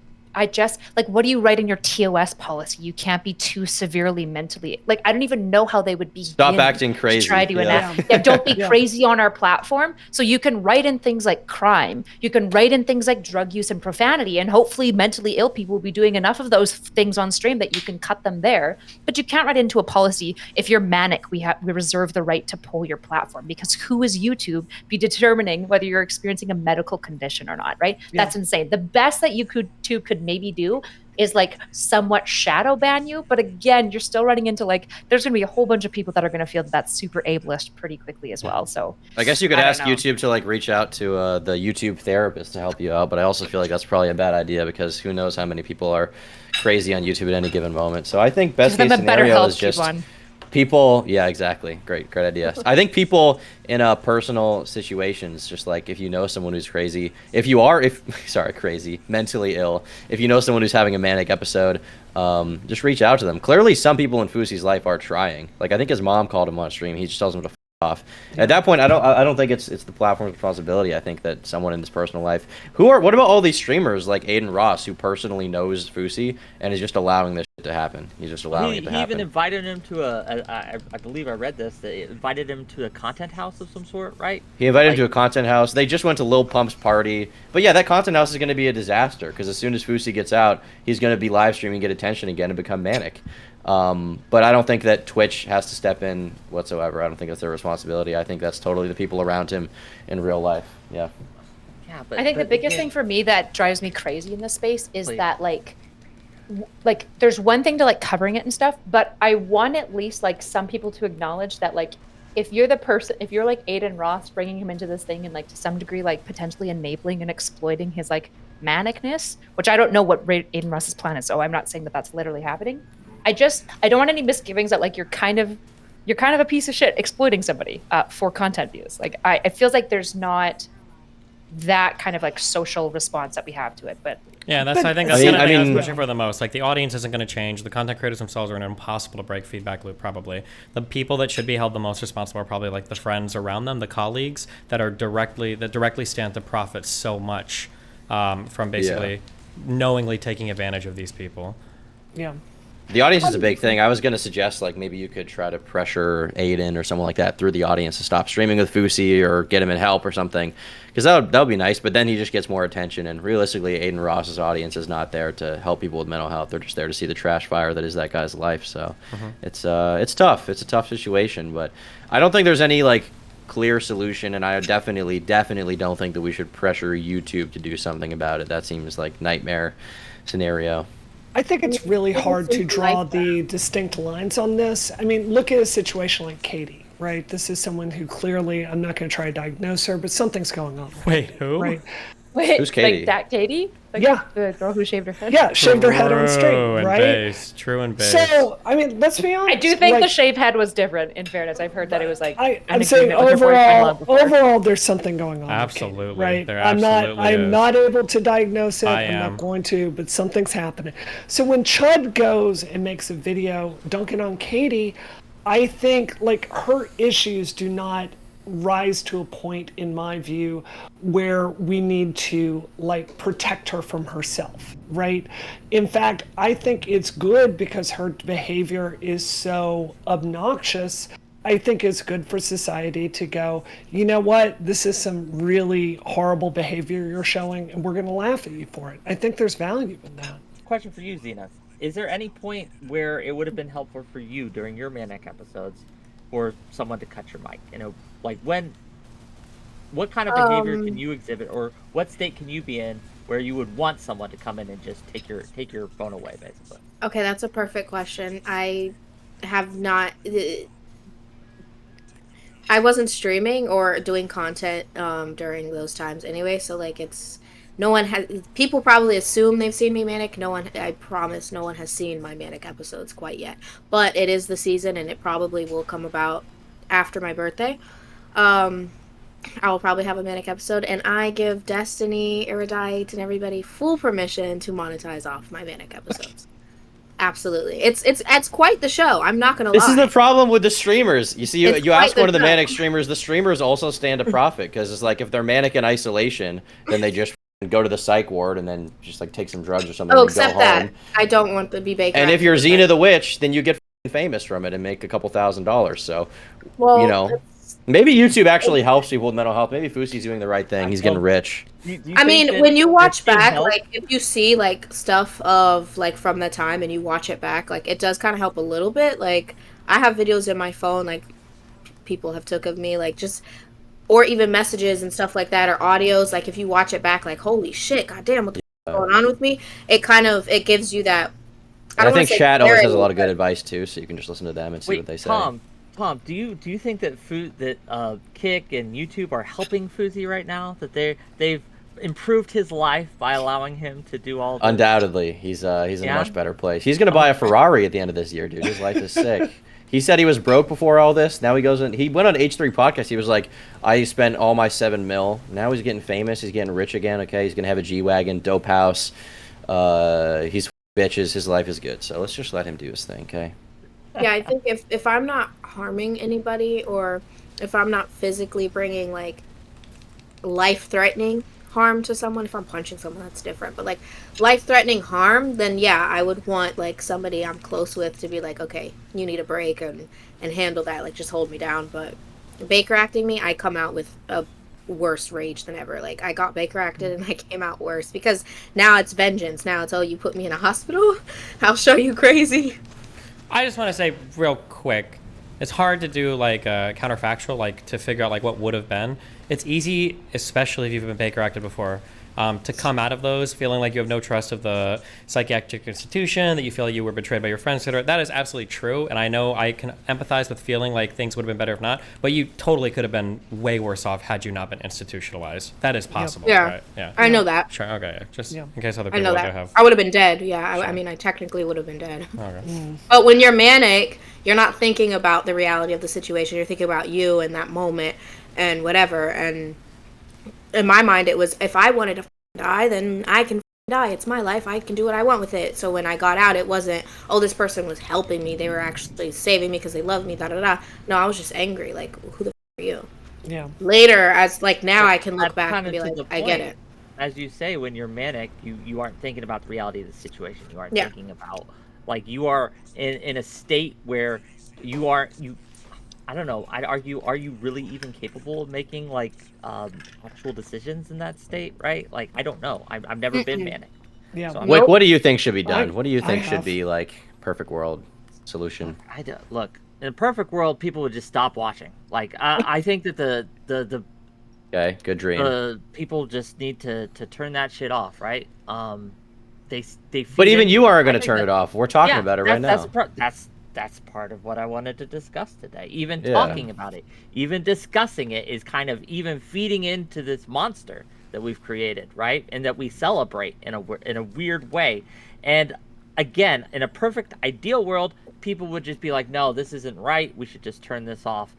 What do you write in your TOS policy? You can't be too severely mentally. Like, I don't even know how they would be. Stop acting crazy. Try to enact. Yeah, don't be crazy on our platform. So you can write in things like crime. You can write in things like drug use and profanity, and hopefully mentally ill people will be doing enough of those things on stream that you can cut them there. But you can't write into a policy, if you're manic, we reserve the right to pull your platform, because who is YouTube be determining whether you're experiencing a medical condition or not, right? Yeah. That's insane. The best that you could maybe do is like somewhat shadow ban you, but again, you're still running into like there's going to be a whole bunch of people that are going to feel that that's super ableist pretty quickly as well. So I guess you could ask YouTube to like reach out to the YouTube therapist to help you out, but I also feel like that's probably a bad idea because who knows how many people are crazy on YouTube at any given moment. So I think best case scenario is just people. Yeah, exactly. Great idea. I think people in personal situations, just like if you know someone who's crazy, crazy, mentally ill, if you know someone who's having a manic episode, just reach out to them. Clearly, some people in Fousey's life are trying. Like, I think his mom called him on stream. He just tells him to off. At that point, I don't think it's the platform's responsibility. I think that someone in his personal life, what about all these streamers like Aiden Ross, who personally knows Fousey and is just allowing this shit to happen? He's just allowing it to happen. He even invited him to I believe I read this, that invited him to a content house of some sort, right? He invited him to a content house. They just went to Lil Pump's party. But yeah, that content house is going to be a disaster because as soon as Fousey gets out, he's going to be live streaming, get attention again, and become manic. But I don't think that Twitch has to step in whatsoever. I don't think that's their responsibility. I think that's totally the people around him in real life. Yeah. Yeah, but I think the biggest thing for me that drives me crazy in this space is that like there's one thing to like covering it and stuff, but I want at least like some people to acknowledge that like if you're the person, if you're like Aiden Ross bringing him into this thing and like to some degree like potentially enabling and exploiting his like manicness, which I don't know what Aiden Ross's plan is, so I'm not saying that that's literally happening. I don't want any misgivings that like you're kind of a piece of shit exploiting somebody for content views. Like it feels like there's not that kind of like social response that we have to it. But yeah, I think that's the thing I was pushing for the most. Like the audience isn't going to change. The content creators themselves are in an impossible to break feedback loop. Probably the people that should be held the most responsible are probably like the friends around them, the colleagues that directly stand to profit so much from basically knowingly taking advantage of these people. Yeah. The audience is a big thing. I was going to suggest like maybe you could try to pressure Aiden or someone like that through the audience to stop streaming with Fousey or get him in help or something, because that would be nice. But then he just gets more attention, and realistically, Aiden Ross's audience is not there to help people with mental health. They're just there to see the trash fire that is that guy's life. So it's tough. It's a tough situation, but I don't think there's any like clear solution, and I definitely don't think that we should pressure YouTube to do something about it. That seems like nightmare scenario. I think it's really hard to draw the distinct lines on this. I mean, look at a situation like Katie, right? This is someone who clearly, I'm not going to try to diagnose her, but something's going on. Wait, who? Right? wait, Who's Katie? like that Katie? Like Yeah. the girl who shaved her head? Yeah, shaved her head on stream, right? True and base. So, I mean, let's be honest. I do think like, the shave head was different, in fairness. I've heard that it was like I'm saying overall, there's something going on. Absolutely. With Katie, right? There I'm absolutely is. not able to diagnose it. I I'm am. not going to, but something's happening. So when Chud goes and makes a video dunking on Katie, I think like her issues do not rise to a point, in my view, where we need to like protect her from herself, right? In fact, I think it's good because her behavior is so obnoxious. I think it's good for society to go, you know what, this is some really horrible behavior you're showing, and we're going to laugh at you for it. I think there's value in that. Question for you, Xena. Is there any point where it would have been helpful for you during your manic episodes for someone to cut your mic? You know, like what kind of behavior can you exhibit, or what state can you be in where you would want someone to come in and just take your phone away, basically? Okay, that's a perfect question. I have not. I wasn't streaming or doing content during those times anyway, so like it's no one has. People probably assume they've seen me manic. No one. I promise, no one has seen my manic episodes quite yet. But it is the season, and it probably will come about after my birthday. I will probably have a manic episode, and I give Destiny, Erudite, and everybody full permission to monetize off my manic episodes. Absolutely, it's quite the show. I'm not gonna lie. This is the problem with the streamers. You see, you ask one of the show. manic streamers. The streamers also stand to profit because it's like if they're manic in isolation, then they just go to the psych ward and then just like take some drugs or something. Oh, and except go that home. I don't want to be baked. And if you're Xena the Witch, then you get famous from it and make a couple $1,000s. So, well, you know, maybe YouTube actually helps people with mental health. Maybe Fousey's doing the right thing. He's getting rich. I mean, when you watch back, like if you see like stuff of like from the time and you watch it back, like it does kind of help a little bit. Like I have videos in my phone, like people have took of me, like just, or even messages and stuff like that, or audios. Like if you watch it back, like holy shit, goddamn, what the f- is going on with me? It gives you that. I think chat always has a lot of good advice too, so you can just listen to them and see what they say. Tom, do you think that Kick and YouTube are helping Fousey right now? That they've improved his life by allowing him to do all this? Undoubtedly, he's in a much better place. He's gonna buy a Ferrari at the end of this year, dude. His life is sick. He said he was broke before all this. Now he goes in. He went on H3 podcast. He was like, I spent all my $7 million. Now he's getting famous. He's getting rich again. Okay, he's gonna have a G-Wagon, dope house. He's bitches. His life is good. So let's just let him do his thing, okay? Yeah, I think if I'm not harming anybody, or if I'm not physically bringing like life-threatening harm to someone. If I'm punching someone, that's different. But like life-threatening harm, then yeah, I would want like somebody I'm close with to be like, okay, you need a break and handle that. Like just hold me down. But Baker acting me, I come out with a worse rage than ever. Like I got Baker acted and I came out worse because now it's vengeance. Now it's, oh, you put me in a hospital, I'll show you crazy. I just want to say real quick, it's hard to do like a counterfactual, like to figure out like what would have been. It's easy, especially if you've been Baker acted before, to come out of those feeling like you have no trust of the psychiatric institution, that you feel like you were betrayed by your friends, etc. That is absolutely true, and I know I can empathize with feeling like things would have been better if not, but you totally could have been way worse off had you not been institutionalized. That is possible. Yeah. Right? Yeah. I know that. Sure. Okay. Yeah. Just Yeah. in case other I people know like that. I have. I would have been dead. Yeah. Sure. I mean, I technically would have been dead. Okay. But when you're manic, you're not thinking about the reality of the situation. You're thinking about you in that moment and whatever. And in my mind, it was, if I wanted to die, then I can die. It's my life. I can do what I want with it. So when I got out, it wasn't, oh, this person was helping me. They were actually saving me because they loved me, da da da. No, I was just angry. Like, who the f are you? Yeah. Later, as like now, I can look That's back kind and of be to like, the I get point. it. As you say, when you're manic, you aren't thinking about the reality of the situation. You aren't Yeah. thinking about, like, you are in a state where you I don't know, I'd argue, are you really even capable of making like actual decisions in that state, right? Like, I don't know. I've never been manic. Yeah. So I'm Wick, Nope. what do you think should be done? I- What do you think I should have- be like perfect world solution? Look, in a perfect world, people would just stop watching. Like, I think that the Okay, good dream. people just need to turn that shit off, right? They But feed even into you it. are I going to think turn that- it off. We're talking yeah, about it right now. that's part of what I wanted to discuss today. Even Yeah. talking about it, even discussing it is kind of even feeding into this monster that we've created, right? And that we celebrate in a weird way. And again, in a perfect ideal world, people would just be like, "No, this isn't right. We should just turn this off."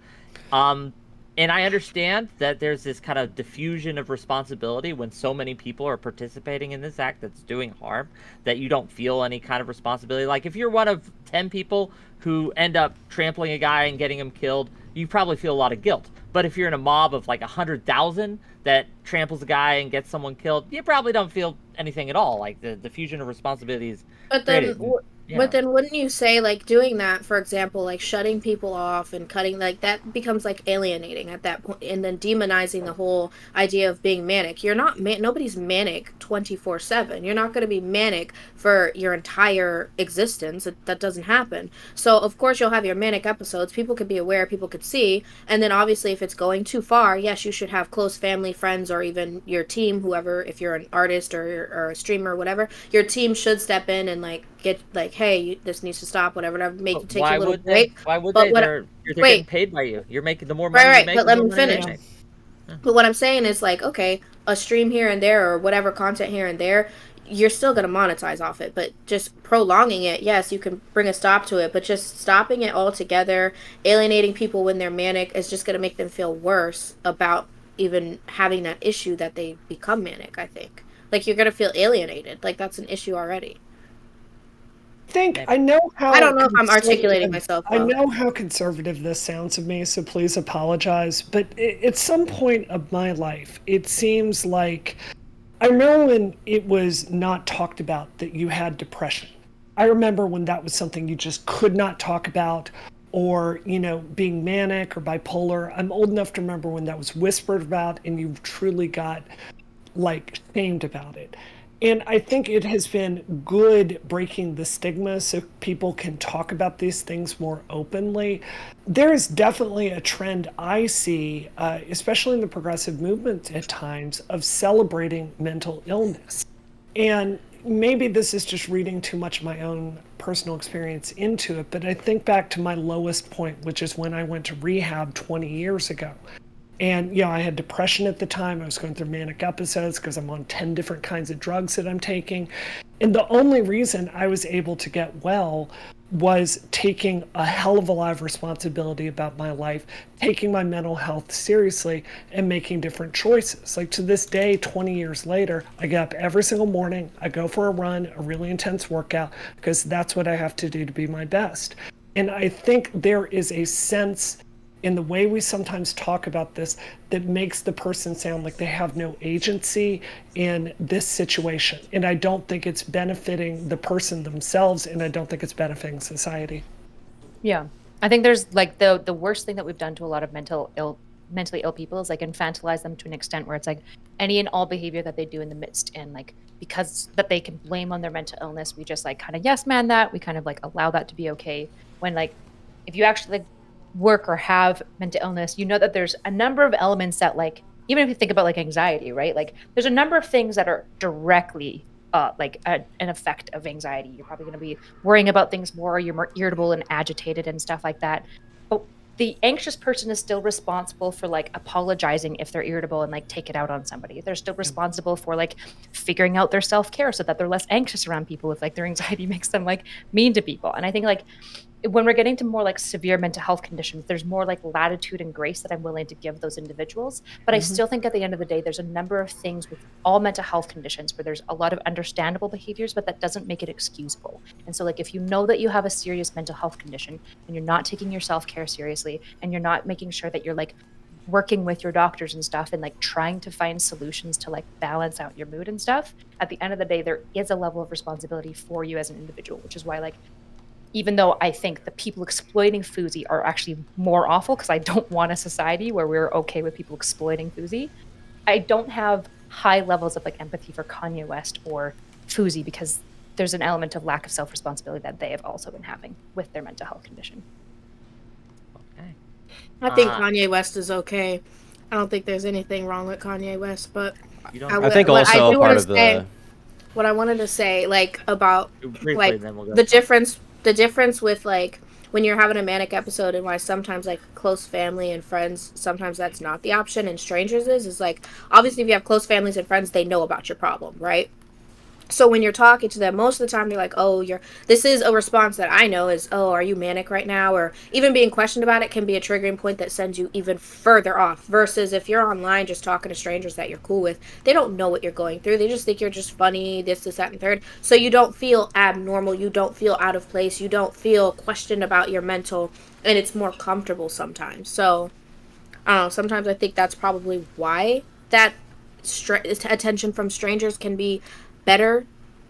And I understand that there's this kind of diffusion of responsibility when so many people are participating in this act that's doing harm, that you don't feel any kind of responsibility. Like, if you're one of 10 people who end up trampling a guy and getting him killed, you probably feel a lot of guilt. But if you're in a mob of like 100,000 that tramples a guy and gets someone killed, you probably don't feel anything at all. Like, the diffusion of responsibility is But then, created. but then, wouldn't you say like doing that, for example, like shutting people off and cutting, like that becomes like alienating at that point, and then demonizing the whole idea of being manic. You're not nobody's manic 24/7. You're not going to be manic for your entire existence. That doesn't happen. So of course you'll have your manic episodes. People could be aware. People could see. And then obviously, if it's going too far, yes, you should have close family, friends, or even your team, whoever. If you're an artist or a streamer or whatever, your team should step in and like get like, hey, this needs to stop, whatever, make you take a little break. Why would But they? what- They're wait. getting paid by you. You're making the more money Right, you make. but the let more me money they finish. make. But what I'm saying is like, okay, a stream here and there or whatever content here and there, you're still going to monetize off it, but just prolonging it, yes, you can bring a stop to it, but just stopping it altogether, alienating people when they're manic, is just going to make them feel worse about even having that issue that they become manic, I think. Like, you're going to feel alienated. Like, that's an issue already. I know how I don't know if I'm conservative- articulating myself I well. know how conservative this sounds of me, so please apologize. But at some point of my life, it seems like I remember when it was not talked about that you had depression. I remember when that was something you just could not talk about, or being manic or bipolar. I'm old enough to remember when that was whispered about, and you truly got like shamed about it. And I think it has been good breaking the stigma so people can talk about these things more openly. There is definitely a trend I see, especially in the progressive movement at times, of celebrating mental illness. And maybe this is just reading too much of my own personal experience into it, but I think back to my lowest point, which is when I went to rehab 20 years ago. And I had depression at the time. I was going through manic episodes because I'm on 10 different kinds of drugs that I'm taking. And the only reason I was able to get well was taking a hell of a lot of responsibility about my life, taking my mental health seriously, and making different choices. Like, to this day, 20 years later, I get up every single morning, I go for a run, a really intense workout, because that's what I have to do to be my best. And I think there is a sense in the way we sometimes talk about this that makes the person sound like they have no agency in this situation. And I don't think it's benefiting the person themselves, and I don't think it's benefiting society. Yeah. I think there's like the worst thing that we've done to a lot of mentally ill people is like infantilize them to an extent where it's like any and all behavior that they do in the midst, and like because that they can blame on their mental illness, we just like kind of yes man that, we kind of like allow that to be okay, when like if you actually like work or have mental illness, you know that there's a number of elements that like, even if you think about like anxiety, right, like there's a number of things that are directly an effect of anxiety. You're probably going to be worrying about things more, you're more irritable and agitated and stuff like that. But the anxious person is still responsible for like apologizing if they're irritable and like take it out on somebody. They're still responsible for like figuring out their self-care so that they're less anxious around people if like their anxiety makes them like mean to people. And I think like when we're getting to more like severe mental health conditions, there's more like latitude and grace that I'm willing to give those individuals. But I still think at the end of the day, there's a number of things with all mental health conditions where there's a lot of understandable behaviors, but that doesn't make it excusable. And so like, if you know that you have a serious mental health condition and you're not taking your self-care seriously, and you're not making sure that you're like working with your doctors and stuff and like trying to find solutions to like balance out your mood and stuff, at the end of the day, there is a level of responsibility for you as an individual, which is why like, even though I think the people exploiting Fousey are actually more awful, because I don't want a society where we're okay with people exploiting Fousey, I don't have high levels of like empathy for Kanye West or Fousey, because there's an element of lack of self-responsibility that they have also been having with their mental health condition. Okay. I think Kanye West is okay. I don't think there's anything wrong with Kanye West, but I think also part of the what I wanted to say, like about briefly, like then we'll go the difference with like when you're having a manic episode, and why sometimes like close family and friends, sometimes that's not the option, and strangers is like, obviously if you have close families and friends, they know about your problem, right? So when you're talking to them, most of the time they're like, oh, this is a response that I know is, oh, are you manic right now? Or even being questioned about it can be a triggering point that sends you even further off. Versus if you're online just talking to strangers that you're cool with, they don't know what you're going through. They just think you're just funny, this, that, and third. So you don't feel abnormal. You don't feel out of place. You don't feel questioned about your mental, and it's more comfortable sometimes. So, I don't know, sometimes I think that's probably why that attention from strangers can be better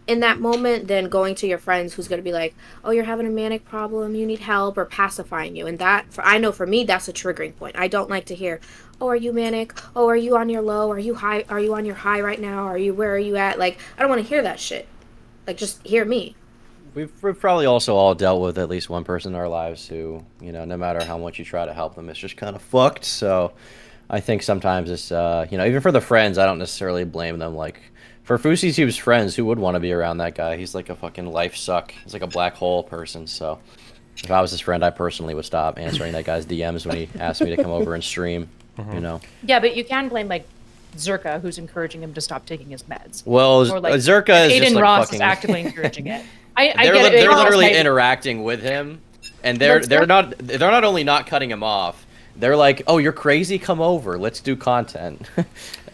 in that moment than going to your friends who's going to be like, oh, you're having a manic problem, you need help, or pacifying you. And that, I know for me, that's a triggering point. I don't like to hear, oh, are you manic? Oh, are you on your low? Are you high? Are you on your high right now? Where are you at? Like, I don't want to hear that shit. Like, just hear me. We've probably also all dealt with at least one person in our lives who, you know, no matter how much you try to help them, it's just kind of fucked. So I think sometimes it's, you know, even for the friends, I don't necessarily blame them. Like, for Fousey's Tube's friends, who would want to be around that guy? He's like a fucking life suck. He's like a black hole person. So if I was his friend, I personally would stop answering that guy's DMs when he asked me to come over and stream, you know? Yeah, but you can blame like Zerka, who's encouraging him to stop taking his meds. Well, or, like, Zerka is Aiden just like Ross fucking... is actively encouraging it. They're literally interacting with him, and they're not only not cutting him off, they're like, oh, you're crazy, come over, let's do content.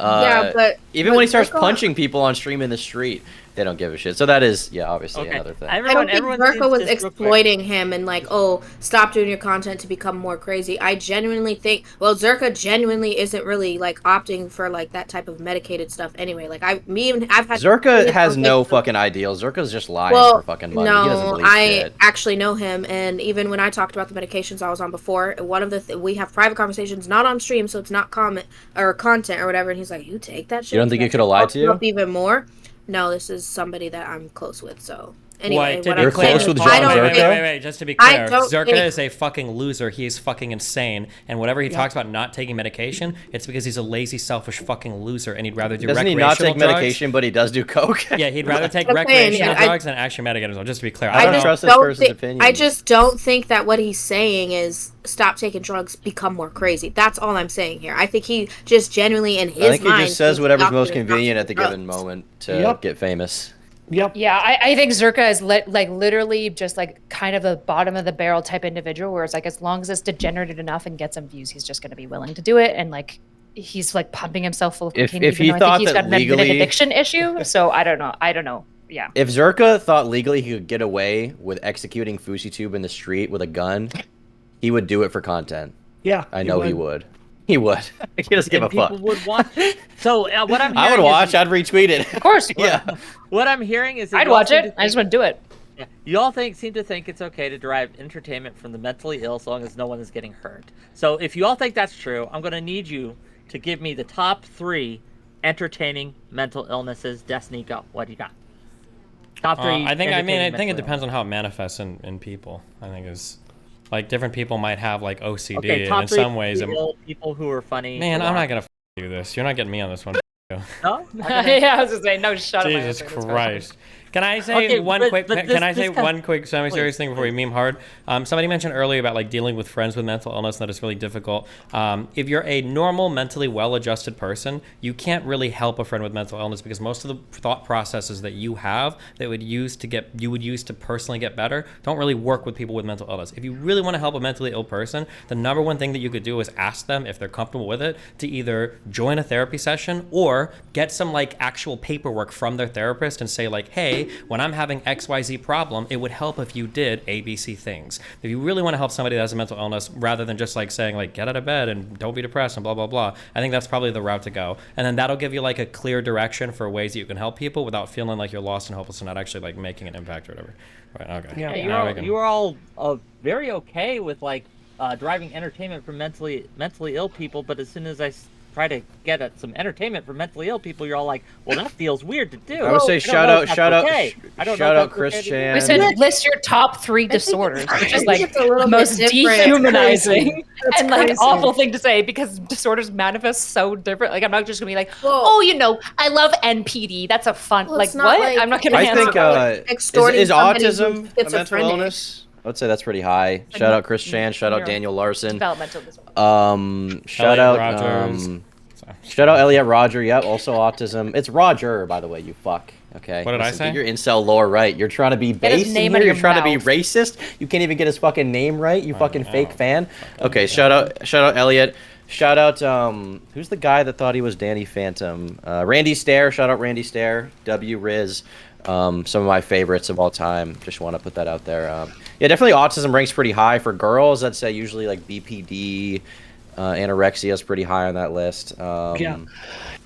Yeah, but even when he starts punching people on stream in the street, they don't give a shit. So that is, yeah, obviously another thing. I don't think Zerka was exploiting him and like, oh, stop doing your content to become more crazy. I genuinely think, well, Zerka genuinely isn't really like opting for like that type of medicated stuff anyway. Like I've had Zerka has no fucking ideals. Zerka's just lying for fucking money. No, he doesn't believe shit. Actually know him, and even when I talked about the medications I was on before, one of the we have private conversations, not on stream, so it's not comment or content or whatever. And he's like, "You take that shit." You don't think he could have lied to you? Up even more. No, this is somebody that I'm close with, so... Anyway, you're close with John Zerka? Wait, just to be clear, Zerka is a fucking loser. He is fucking insane. And whatever he talks about not taking medication, it's because he's a lazy, selfish fucking loser, and he'd rather do recreational drugs. Doesn't he not take medication, but he does do coke? Yeah, he'd rather take recreational drugs than actually medication. Just to be clear, I don't trust this person's opinion. I just don't think that what he's saying is stop taking drugs, become more crazy. That's all I'm saying here. I think he just genuinely in his mind... I think he just says whatever's most convenient at the given moment to get famous. Yep. Yeah, I think Zerka is literally just like kind of a bottom of the barrel type individual, where it's like as long as it's degenerated enough and gets some views, he's just going to be willing to do it, and like he's like pumping himself full of cocaine. If he thought he's got an addiction issue, so I don't know. Yeah. If Zerka thought legally he could get away with executing FouseyTube in the street with a gun, he would do it for content. Yeah, I know he would. He would. He doesn't give a fuck. People would watch. So what I'm hearing I would watch. is, I'd retweet it. Of course. Yeah. what I'm hearing is that I'd y'all watch seem it. to I think- just want to do it. Yeah. You all seem to think it's okay to derive entertainment from the mentally ill, so long as no one is getting hurt. So if you all think that's true, I'm going to need you to give me the top 3 entertaining mental illnesses. Destiny, go. What do you got? Top 3. I think entertaining it mental depends on how it manifests in people. I think is like different people might have like OCD, Okay, and top in 3 some ways, ill people who are funny. man, to I'm not watch. gonna do this. You're not getting me on this one. No? Yeah, I was just saying, no, shut up. Jesus Christ. Can I say Okay, one but- quick? but Can I this say kind- one quick semi-serious Please, thing before we meme hard? Somebody mentioned earlier about like dealing with friends with mental illness that is really difficult. If you're a normal, mentally well-adjusted person, you can't really help a friend with mental illness because most of the thought processes that you have that you would use to personally get better don't really work with people with mental illness. If you really want to help a mentally ill person, the number one thing that you could do is ask them if they're comfortable with it to either join a therapy session or get some like actual paperwork from their therapist and say like, hey, when I'm having XYZ problem, it would help if you did ABC things. If you really want to help somebody that has a mental illness, rather than just like saying like, get out of bed and don't be depressed and blah, blah, blah, I think that's probably the route to go. And then that'll give you like a clear direction for ways that you can help people without feeling like you're lost and hopeless and not actually like making an impact or whatever. Right, okay. Yeah, You are all very okay with like deriving entertainment from mentally ill people, but as soon as I try to get at some entertainment for mentally ill people, you're all like, well, that feels weird to do. I would say I don't know if that's okay. I don't know shout if out that's Chris okay to do. Chan. We said list your top 3 disorders, which is like it's a little the bit most different. dehumanizing That's and like crazy. awful thing to say because disorders manifest so different. Like I'm not just gonna be like, Well- oh, you know, I love NPD. That's a fun. Well, like it's not what? like- I'm not gonna I answer think that. Extorting is somebody who's autism a mental schizophrenic. illness? I would say that's pretty high. Shout out Chris Chan. Shout out Daniel Larson. Developmental disorder. Shout Elliot out Rogers. shout out Elliot Roger. Yep, also autism. It's Roger, by the way. You fuck. Okay. What did I Listen, say? Get your incel lore right. You're trying to be Get his base in name here. out of You're your trying to be mouth. racist. You can't even get his fucking name right. You fucking fake know. fan. Okay. Shout out Elliot. Shout out who's the guy that thought he was Danny Phantom? Randy Stair. Shout out Randy Stair. W Riz. Some of my favorites of all time. Just want to put that out there. Yeah, definitely autism ranks pretty high for girls. I'd say usually like BPD, anorexia is pretty high on that list. Yeah.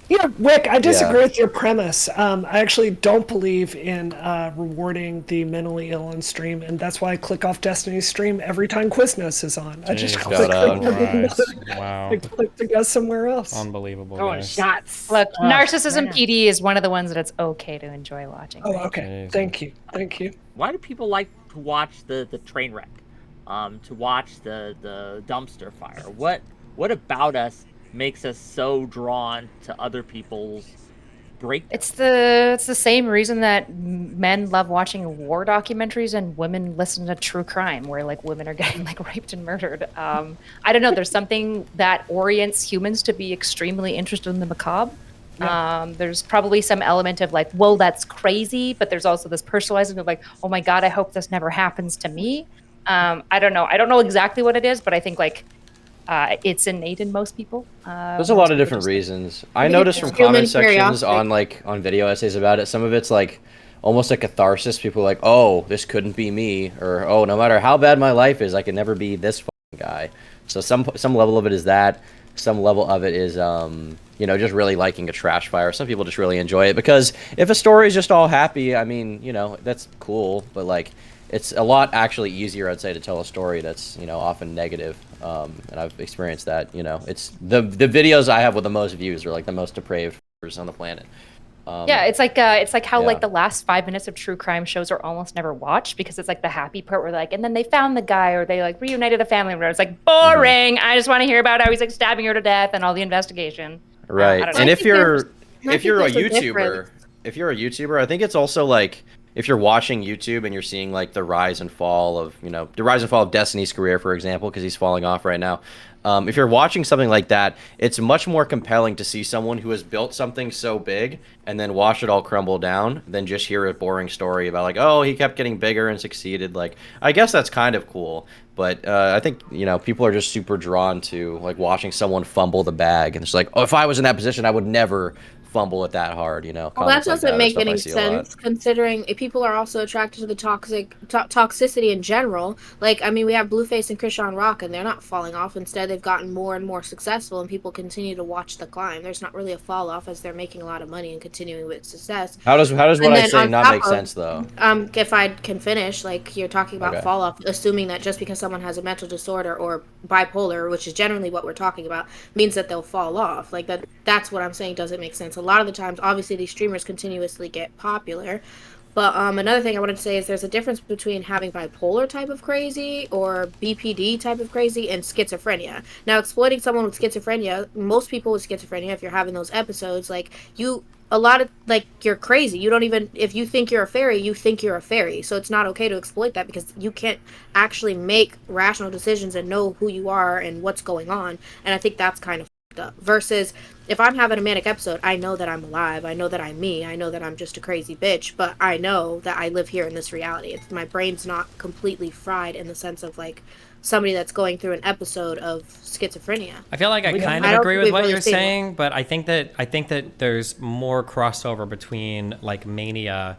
Yeah, Wick, I disagree with your premise. I actually don't believe in rewarding the mentally ill on stream, and that's why I click off Destiny's stream every time Quiznos is on. I just Jesus click, Christ. Wow. I click to go somewhere else. Unbelievable, Throwing guys. shots. Look, Oh, narcissism man. PD is one of the ones that it's okay to enjoy watching. Oh, right? okay. Jesus. Thank you. Thank you. Why do people like to watch the train wreck? To watch the dumpster fire? What about us makes us so drawn to other people's breakdowns? It's the same reason that men love watching war documentaries and women listen to true crime, where like women are getting like raped and murdered. I don't know. There's something that orients humans to be extremely interested in the macabre. There's probably some element of like, whoa, that's crazy, but there's also this personalizing of like, oh my god, I hope this never happens to me. I don't know. I don't know exactly what it is, but I think like it's innate in most people. There's a lot of different reasons. I noticed from human comment sections curiosity. on video essays about it, some of it's like almost a catharsis. People are like, oh, this couldn't be me, or oh, no matter how bad my life is, I can never be this fucking guy. So some level of it is that. Some level of it is just really liking a trash fire. Some people just really enjoy it because if a story is just all happy, I mean, that's cool, but like it's a lot actually easier, I'd say, to tell a story that's often negative. And I've experienced that. It's the videos I have with the most views are like the most depraved on the planet. Yeah, it's like how yeah. like the last 5 minutes of true crime shows are almost never watched because it's like the happy part where like, and then they found the guy or they like reunited a family member. It's like boring. I just want to hear about how he's like stabbing her to death and all the investigation. Right. I don't know. And I if think you're a there's a difference. YouTuber, I think it's also like if you're watching YouTube and you're seeing like the rise and fall of Destiny's career, for example, because he's falling off right now. If you're watching something like that, it's much more compelling to see someone who has built something so big and then watch it all crumble down than just hear a boring story about like, oh, he kept getting bigger and succeeded. Like, I guess that's kind of cool, but I think people are just super drawn to like watching someone fumble the bag, and it's like, oh, if I was in that position, I would never fumble it that hard, you know. Well, that Comments like doesn't are make stuff I any see a lot. sense considering people are also attracted to the toxicity in general. Like, I mean, we have Blueface and Krishan Rock, and they're not falling off. Instead, they've gotten more and more successful, and people continue to watch the climb. There's not really a fall off as they're making a lot of money and continuing with success. How does what And I then say on not top make of, sense though? if I can finish, like you're talking about Okay. fall off, assuming that just because someone has a mental disorder or bipolar, which is generally what we're talking about, means that they'll fall off. Like that's what I'm saying doesn't make sense. A lot of the times, obviously, these streamers continuously get popular. But another thing I wanted to say is there's a difference between having bipolar type of crazy or BPD type of crazy and schizophrenia. Now, exploiting someone with schizophrenia, most people with schizophrenia, if you're having those episodes, like a lot of like you're crazy. You don't even if you think you're a fairy, you think you're a fairy. So it's not okay to exploit that because you can't actually make rational decisions and know who you are and what's going on. And I think that's kind of up. Versus if I'm having a manic episode, I know that I'm alive. I know that I'm me. I know that I'm just a crazy bitch, but I know that I live here in this reality. It's, my brain's not completely fried in the sense of like somebody that's going through an episode of schizophrenia. I feel like I kind of agree with what you're saying, but I think that there's more crossover between like mania.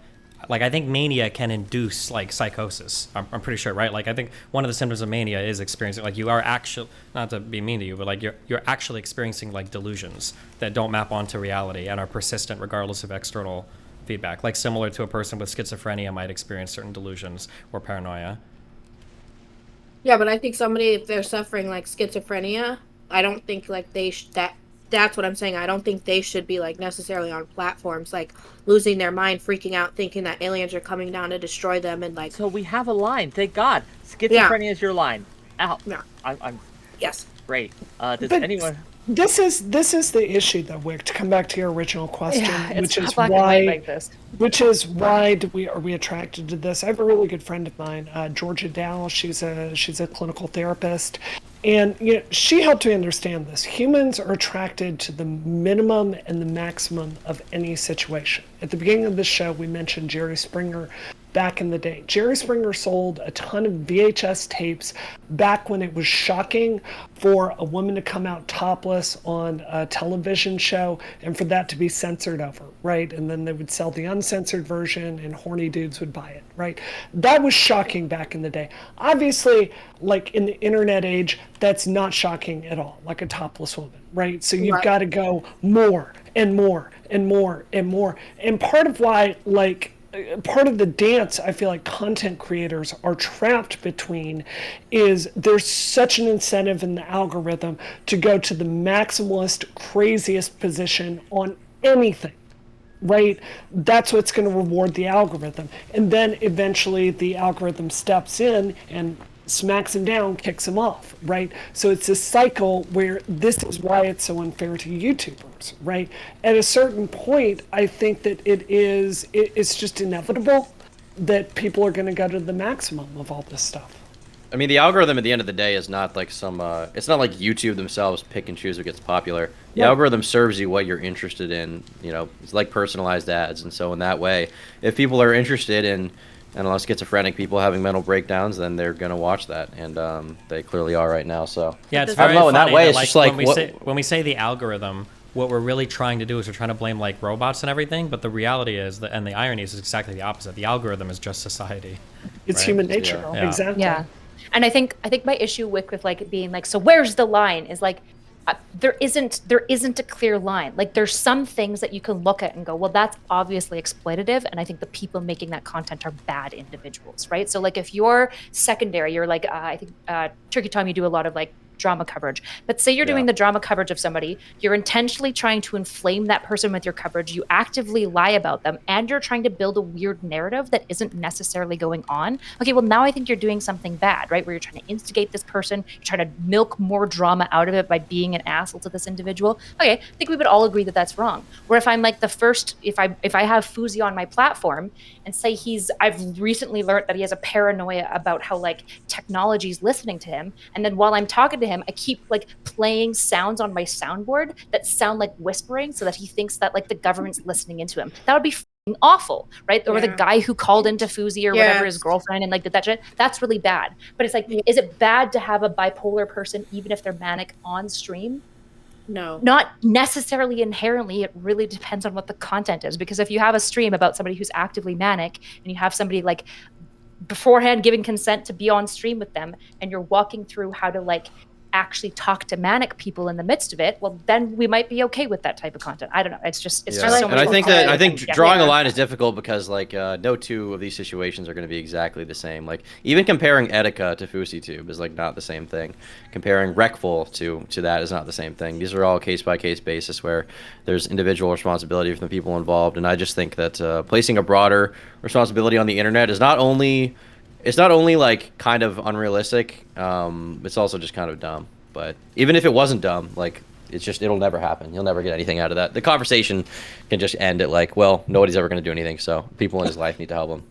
Like I think mania can induce like psychosis. I'm pretty sure, right? Like I think one of the symptoms of mania is experiencing like you are actually, not to be mean to you, but like you're actually experiencing like delusions that don't map onto reality and are persistent regardless of external feedback. Like similar to a person with schizophrenia might experience certain delusions or paranoia. Yeah, but I think somebody, if they're suffering like schizophrenia, I don't think like that's what I'm saying. I don't think they should be like necessarily on platforms like losing their mind, freaking out, thinking that aliens are coming down to destroy them and like. So we have a line. Thank God. Schizophrenia is your line. Out. Yeah. I'm yes. Great. Does But anyone? This is the issue though, Wick, to come back to your original question, which is why are we attracted to this? I have a really good friend of mine, Georgia Dow. She's a clinical therapist, and you know, she helped me understand this. Humans are attracted to the minimum and the maximum of any situation. At the beginning of the show, we mentioned Jerry Springer. Back in the day, Jerry Springer sold a ton of VHS tapes back when it was shocking for a woman to come out topless on a television show and for that to be censored over, right? And then they would sell the uncensored version and horny dudes would buy it, right? That was shocking back in the day. Obviously, like in the internet age, that's not shocking at all, like a topless woman, right? So you've got to go more and more and more and more. And part of why, like, part of the dance I feel like content creators are trapped between is there's such an incentive in the algorithm to go to the maximalist, craziest position on anything, right? That's what's going to reward the algorithm. And then eventually the algorithm steps in and smacks him down, kicks him off, right? So it's a cycle where this is why it's so unfair to YouTubers, right? At a certain point, I think that it's just inevitable that people are going to go to the maximum of all this stuff. I mean, the algorithm at the end of the day is not like some, it's not like YouTube themselves pick and choose what gets popular. The algorithm serves you what you're interested in, you know, it's like personalized ads. And so in that way, if people are interested in, I don't know, schizophrenic people having mental breakdowns, then they're gonna watch that, and they clearly are right now. So yeah, it's very I don't know. In funny that way, it's like, just like when we say the algorithm, what we're really trying to do is we're trying to blame like robots and everything, but the reality is that, and the irony is exactly the opposite. The algorithm is just society. It's right? human nature, exactly. Yeah, and I think my issue with like being like, so where's the line is like. There isn't a clear line. Like there's some things that you can look at and go, well, that's obviously exploitative, and I think the people making that content are bad individuals, right? So like if you're secondary, you're like I think Turkey Tom, you do a lot of like drama coverage, but say you're doing the drama coverage of somebody, you're intentionally trying to inflame that person with your coverage, you actively lie about them, and you're trying to build a weird narrative that isn't necessarily going on. Okay, well now I think you're doing something bad, right? Where you're trying to instigate this person, you're trying to milk more drama out of it by being an asshole to this individual. Okay, I think we would all agree that that's wrong. Where if I'm like the first, if I have Fousey on my platform and say I've recently learned that he has a paranoia about how like technology is listening to him, and then while I'm talking to him, I keep like playing sounds on my soundboard that sound like whispering so that he thinks that like the government's listening into him. That would be awful, right? Or the guy who called into Fousey or whatever, his girlfriend, and like did that shit. That's really bad. But it's like, is it bad to have a bipolar person even if they're manic on stream? No. Not necessarily inherently. It really depends on what the content is. Because if you have a stream about somebody who's actively manic and you have somebody like beforehand giving consent to be on stream with them and you're walking through how to like actually talk to manic people in the midst of it, well, then we might be okay with that type of content. I don't know. It's just so and much I think drawing a Yeah. line is difficult because like no two of these situations are going to be exactly the same. Like even comparing Etika to FouseyTube is like not the same thing. Comparing Recful to that is not the same thing. These are all case by case basis where there's individual responsibility from the people involved, and I just think that placing a broader responsibility on the internet is not only like kind of unrealistic, it's also just kind of dumb. But even if it wasn't dumb, like it'll never happen. You'll never get anything out of that. The conversation can just end at like, well, nobody's ever going to do anything, so people in his life need to help him.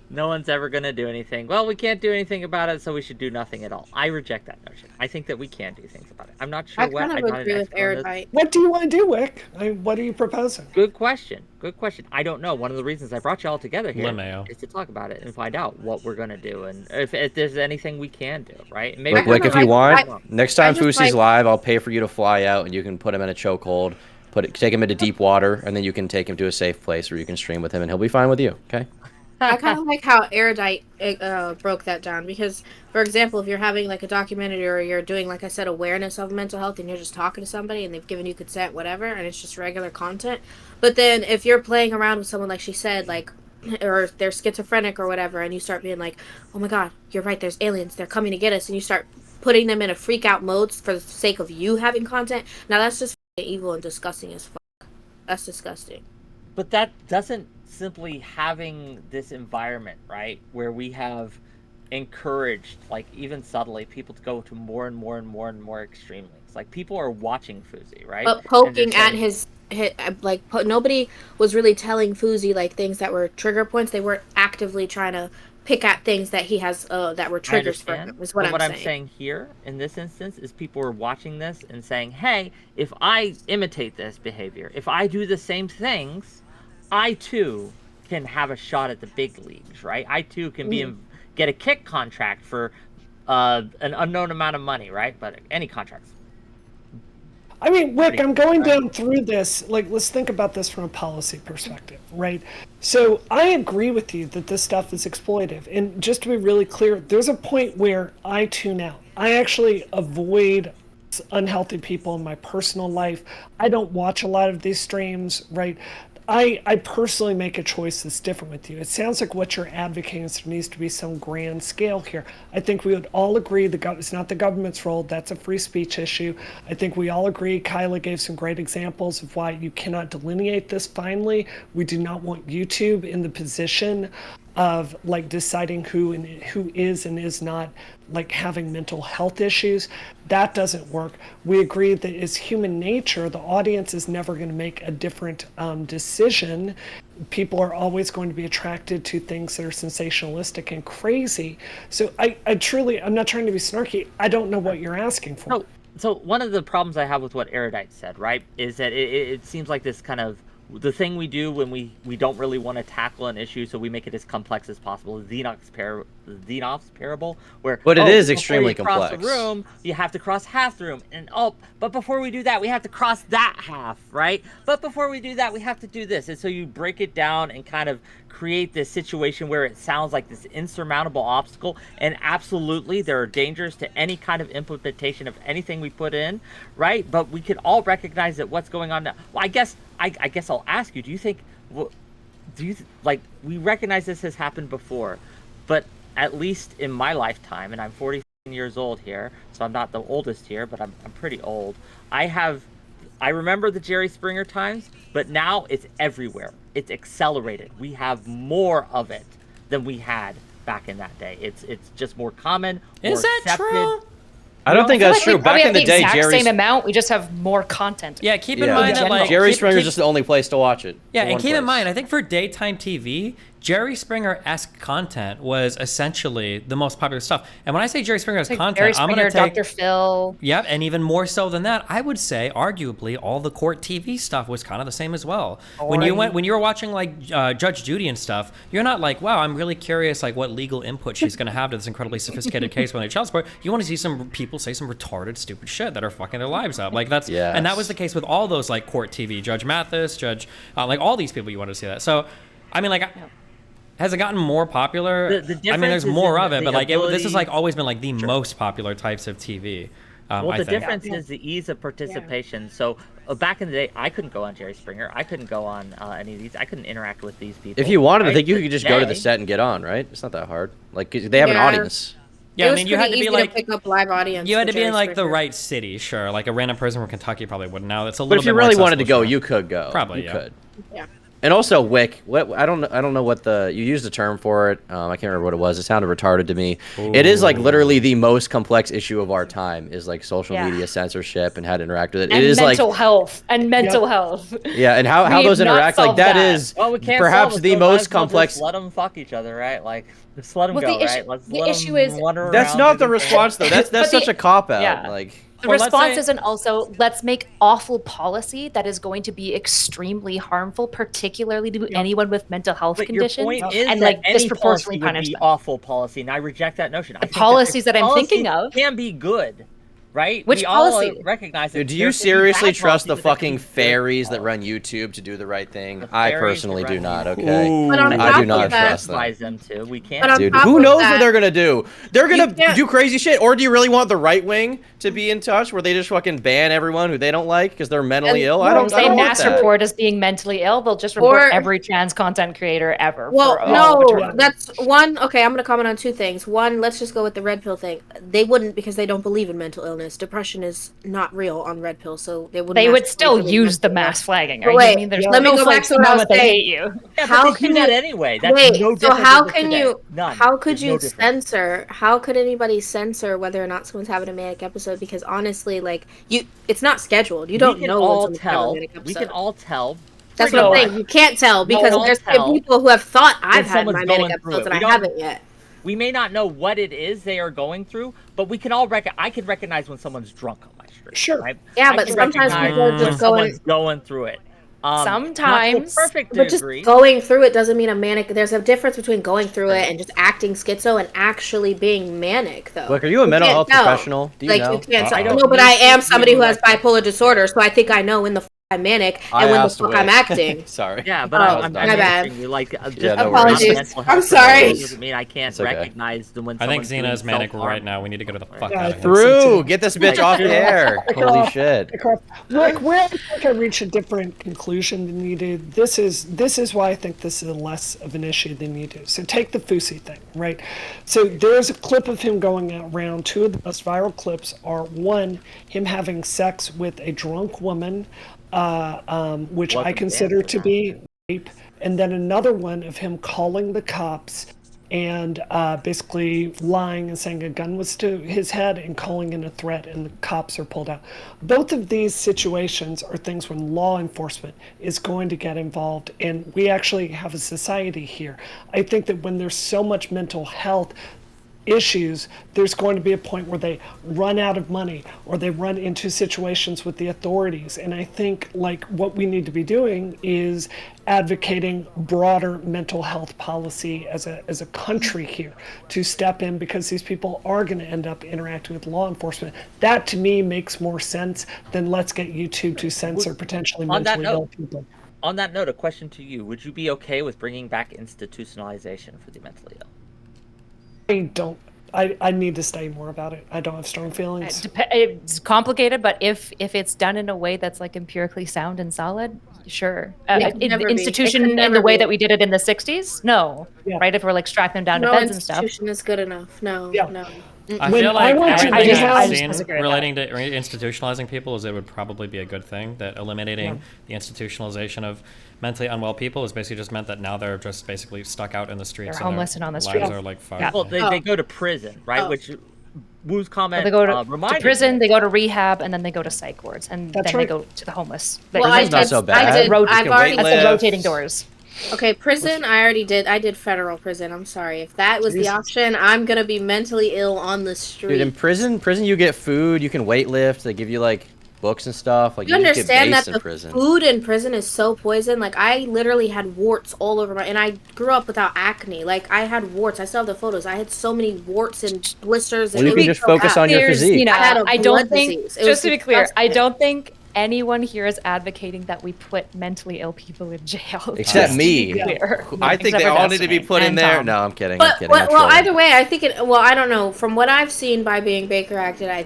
No one's ever going to do anything. Well, we can't do anything about it, so we should do nothing at all. I reject that notion. I think that we can do things about it. I'm not sure I what. kind I'm of not an agree with expert on this. Erudite. What do you want to do, Wick? What are you proposing? Good question. Good question. I don't know. One of the reasons I brought you all together here Lemao. is to talk about it and find out what we're going to do and if there's anything we can do, right? Maybe Look, Wick, if you want, next time just Fousey's like- live, I'll pay for you to fly out and you can put him in a chokehold, take him into deep water, and then you can take him to a safe place where you can stream with him and he'll be fine with you, okay? I kind of like how Erudite broke that down because, for example, if you're having like a documentary or you're doing, like I said, awareness of mental health and you're just talking to somebody and they've given you consent, whatever, and it's just regular content. But then if you're playing around with someone, like she said, like, or they're schizophrenic or whatever, and you start being like, oh my God, you're right, there's aliens, they're coming to get us, and you start putting them in a freak out mode for the sake of you having content, now that's just evil and disgusting as fuck. That's disgusting. But that doesn't simply having this environment, right, where we have encouraged, like even subtly, people to go to more and more and more and more extreme lengths. Like people are watching Fousey, right? But poking at his nobody was really telling Fousey like things that were trigger points. They weren't actively trying to pick at things that he has that were triggers for him. Is what I'm saying here in this instance is people are watching this and saying, hey, if I imitate this behavior, if I do the same things, I too can have a shot at the big leagues, right? I too can get a kick contract for an unknown amount of money, right? But any contracts. I mean, Wick, I'm going down through this. Like, let's think about this from a policy perspective, right? So I agree with you that this stuff is exploitive. And just to be really clear, there's a point where I tune out. I actually avoid unhealthy people in my personal life. I don't watch a lot of these streams, right? I personally make a choice that's different with you. It sounds like what you're advocating is there needs to be some grand scale here. I think we would all agree it's not the government's role. That's a free speech issue. I think we all agree. Kyla gave some great examples of why you cannot delineate this finely. We do not want YouTube in the position of like deciding who is and is not like having mental health issues. That doesn't work. We agree that as human nature, the audience is never going to make a different decision. People are always going to be attracted to things that are sensationalistic and crazy. So I'm not trying to be snarky. I don't know what you're asking for. So one of the problems I have with what Erudite said, right, is that it seems like this kind of the thing we do when we don't really want to tackle an issue, so we make it as complex as possible. Xenoph's parable, where but it is extremely before you complex. Cross the room, you have to cross half the room, and but before we do that, we have to cross that half, right? But before we do that, we have to do this, and so you break it down and kind of create this situation where it sounds like this insurmountable obstacle. And absolutely, there are dangers to any kind of implementation of anything we put in, right? But we can all recognize that what's going on now. Well, I guess I'll ask you, do you think, we recognize this has happened before, but at least in my lifetime, and I'm 40 years old here, so I'm not the oldest here, but I'm pretty old. I remember the Jerry Springer times, but now it's everywhere. It's accelerated. We have more of it than we had back in that day. It's just more common. Is that accepted. true? I don't think that's true. Back in the day, same amount. We just have more content. Yeah, keep in mind that like Jerry Springer's just the only place to watch it. Yeah, and keep in mind, I think for daytime TV, Jerry Springer-esque content was essentially the most popular stuff. And when I say Jerry Springer-esque Like content, Jerry I'm Springer, going to take... Dr. Phil. Yep, and even more so than that, I would say, arguably, all the court TV stuff was kind of the same as well. When you were watching like Judge Judy and stuff, you're not like, wow, I'm really curious like what legal input she's going to have to this incredibly sophisticated case when they child support. You want to see some people say some retarded, stupid shit that are fucking their lives up. Like that's, and that was the case with all those like court TV, Judge Mathis, like all these people. You want to see that. So, I mean, like. Has it gotten more popular? The I mean, there's more of it, but like this has like always been like the Sure. most popular types of TV. Well, I the think. difference is the ease of participation. So back in the day, I couldn't go on Jerry Springer. I couldn't go on any of these. I couldn't interact with these people. If you wanted, I right? think you could just go to the Today- set and get on, right? It's not that hard. Like, 'cause they have an Yeah. audience. Yeah, It I was mean, you had to pretty be easy like pick up live audience. you had for to be in Jerry like the Springer. right city, sure. Like a random person from Kentucky probably wouldn't. Now it's a But little. if you bit more really wanted to accessible, go, sure. you could go. Probably, you yeah. could. Yeah. And also, Wick. I don't know what you used a term for it. I can't remember what it was. It sounded retarded to me. It is like literally the most complex issue of our time. Is like social media censorship and how to interact with it. And it is mental like health. And mental health. yeah, and how We those have not interact. Like solved that that. is Well, we can't perhaps solve it, the so might most as well complex. Just let them fuck each other, right? Like, just let them Well, go, the right? issue- Let's the let issue them is- wander That's around, not do the their thing. response though. That's But such the- a cop out. yeah. Like. The Well, let's response say- isn't also, let's make awful policy that is going to be extremely harmful, particularly to anyone with mental health But your conditions, point is and that like any disproportionately policy would punish be them. awful policy, and I reject that notion. I think policies that I'm policies thinking of- can be good, right? Which we all policy? recognize that Dude, do there you can be seriously bad trust the policies, but there can fucking be good fairies that policies. run YouTube to do the right thing? The I fairies personally that do run not. YouTube. Okay. But on I top do of not that- trust them. Advise them to. We can't. But on Dude, top who of knows that- what they're gonna do? They're gonna can't- do crazy shit, or do you really want the right wing to be in touch, where they just fucking ban everyone who they don't like because they're mentally And- ill? I Well, don't. If I they don't want mass that. report as being mentally ill, they'll just report Or- every trans content creator ever. Well, for all no, eternity. that's one. Okay, I'm going to comment on two things. One, let's just go with the red pill thing. They wouldn't because they don't believe in mental illness. Depression is not real on red pill, so they wouldn't. They would still masquerade use the mental mass flagging. But Are wait, you mean there's let me no go back folks to what I was moment they saying. hate you? Yeah, How but they can do that you- anyway? That's Wait, no so different how than can today. you None. how could There's you no difference. censor? How could anybody censor whether or not someone's having a manic episode? Because honestly, like it's not scheduled. You don't We can know when all someone's having a tell. manic We episode. can all tell. That's pretty what I'm much saying. You can't tell because we'll there's tell people who have thought I've when had someone's my manic going through episodes it. and We I don't- haven't yet. We may not know what it is they are going through, but we can all I can recognize when someone's drunk on my street. Sure. Right? Yeah, I but can sometimes recognize people are when just going. someone's going through it. Not to a Sometimes, perfect But just degree. going through it doesn't mean a manic. There's a difference between going through it and just acting schizo and actually being manic, though. Look, are you a mental can't health tell. professional? Do you Like know? you can't. I Tell. don't No, but need I am to somebody who be has like- bipolar disorder, so I think I know when the I'm manic I and when the asked fuck Wick. I'm acting. Sorry. Yeah, but Oh, I'm my bad. answering you like just Yeah, no because worries. I'm Apologies. mental I'm health sorry. professional doesn't mean I can't It's okay. recognize when I think someone's Xena doing is manic self-harm. right now. We need to go to the fuck Yeah, out I of think here. so. Through. Get this bitch off the air. Holy shit. Look, where I think I reached a different conclusion than you did. This is why I think this is less of an issue than you do. So take the Fousey thing, right? So there's a clip of him going around. Two of the most viral clips are one, him having sex with a drunk woman, which I Welcome consider back. to be rape, and then another one of him calling the cops and basically lying and saying a gun was to his head and calling in a threat, and the cops are pulled out. Both of these situations are things when law enforcement is going to get involved, and we actually have a society here. I think that when there's so much mental health issues, there's going to be a point where they run out of money or they run into situations with the authorities. And I think like what we need to be doing is advocating broader mental health policy as a country here to step in, because these people are going to end up interacting with law enforcement. That to me makes more sense than let's get YouTube to censor potentially On that Oh. mentally ill note- people. On that note, a question to you: would you be okay with bringing back institutionalization for the mentally ill? I need to study more about it. I don't have strong feelings. It's complicated, but if it's done in a way that's like empirically sound and solid, sure. It could never be. It Institution could in never the way be. that we did it in the 60s? No. Yeah. Right? If we're like strapping them down No to beds and stuff. institution is good enough. No, Yeah. no. I When feel I like went to everything rehab- I've I just seen disagree with relating to institutionalizing people is it would probably be a good thing. That eliminating the institutionalization of mentally unwell people has basically just meant that now they're just basically stuck out in the streets. They're homeless and on the lives streets. are like fucked. Yeah. Well, they go to prison, right? Oh. Which Wu's comment They go to reminded prison, me. they go to rehab, and then they go to psych wards, and That's then right. they go to the homeless. Well, Prison's not so bad. I did. Road- I've can already. wait That's the live. rotating doors. Okay, prison. I already did. I did federal prison. I'm sorry. If that was the Jesus. option, I'm gonna be mentally ill on the street. Dude, in prison you get food, you can weight lift, they give you like books and stuff. Like You you just get understand based that in the prison. food in prison is so poison? Like, I literally had warts all over and I grew up without acne. Like, I had warts. I still have the photos. I had so many warts and blisters. Well, And you it can was just so focus bad. on your Here's, physique. you know, I had a I don't blood think, disease. It just was to be clear, I disgusting. don't think anyone here is advocating that we put mentally ill people in jail. Except just to me. be clear. I think Except they for all need to be Destiny put in and there. Tom. No, I'm kidding. I'm But kidding. I'm well, trolling. either way, I think it. Well, I don't know. From what I've seen by being Baker acted, I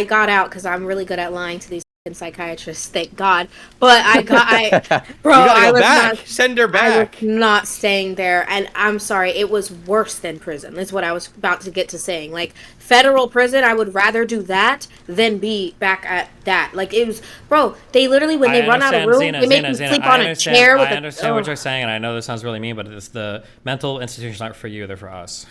got out because I'm really good at lying to these psychiatrists. Thank God. But you gotta I go was back. not. Send her I back. was not staying there, and I'm sorry, it was worse than prison. Is what I was about to get to saying. Like federal prison, I would rather do that than be back at that. Like it was, bro. They literally when they run out of room, Xena, they make you Xena, sleep I on a understand, chair with I a. understand what you're saying, and I know this sounds really mean, but it's the mental institutions aren't for you; they're for us.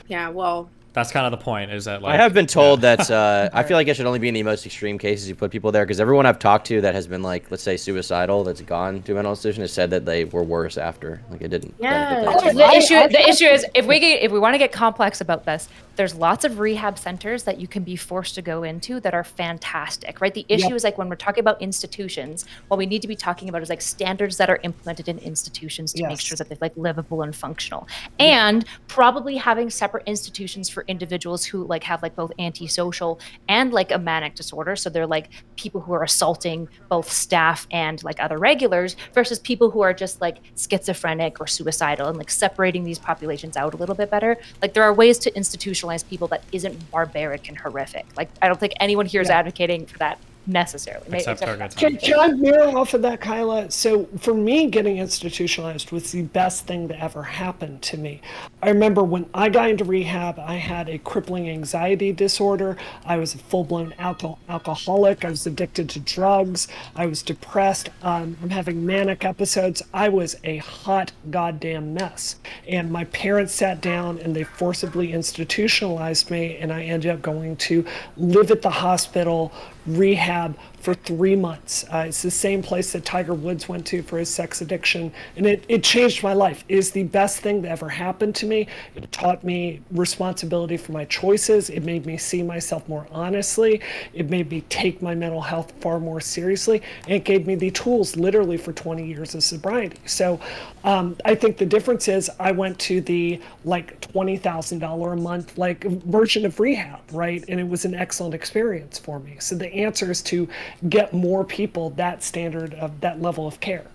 Yeah, well. That's kind of the point. Is that like I have been told that I feel like it should only be in the most extreme cases you put people there, because everyone I've talked to that has been like, let's say, suicidal, that's gone to a mental institution, has said that they were worse after. Like it didn't. Yeah. benefit them. The issue is if we want to get complex about this, there's lots of rehab centers that you can be forced to go into that are fantastic, right? The issue is like when we're talking about institutions, what we need to be talking about is like standards that are implemented in institutions to make sure that they're like livable and functional, and probably having separate institutions for individuals who like have like both antisocial and like a manic disorder. So they're like people who are assaulting both staff and like other regulars versus people who are just like schizophrenic or suicidal, and like separating these populations out a little bit better. Like there are ways to institutionalize people that isn't barbaric and horrific. Like I don't think anyone here is advocating for that necessarily. except targets. Can I mirror off of that, Kyla? So for me, getting institutionalized was the best thing that ever happened to me. I remember when I got into rehab, I had a crippling anxiety disorder. I was a full-blown alcoholic. I was addicted to drugs. I was depressed. I'm having manic episodes. I was a hot goddamn mess. And my parents sat down and they forcibly institutionalized me, and I ended up going to live at the hospital, rehab for 3 months. It's the same place that Tiger Woods went to for his sex addiction, and it changed my life. It is the best thing that ever happened to me. It taught me responsibility for my choices. It made me see myself more honestly. It made me take my mental health far more seriously, and it gave me the tools literally for 20 years of sobriety. So I think the difference is I went to the like $20,000 a month like version of rehab, right? And it was an excellent experience for me. So the answer is to get more people that standard of that level of care.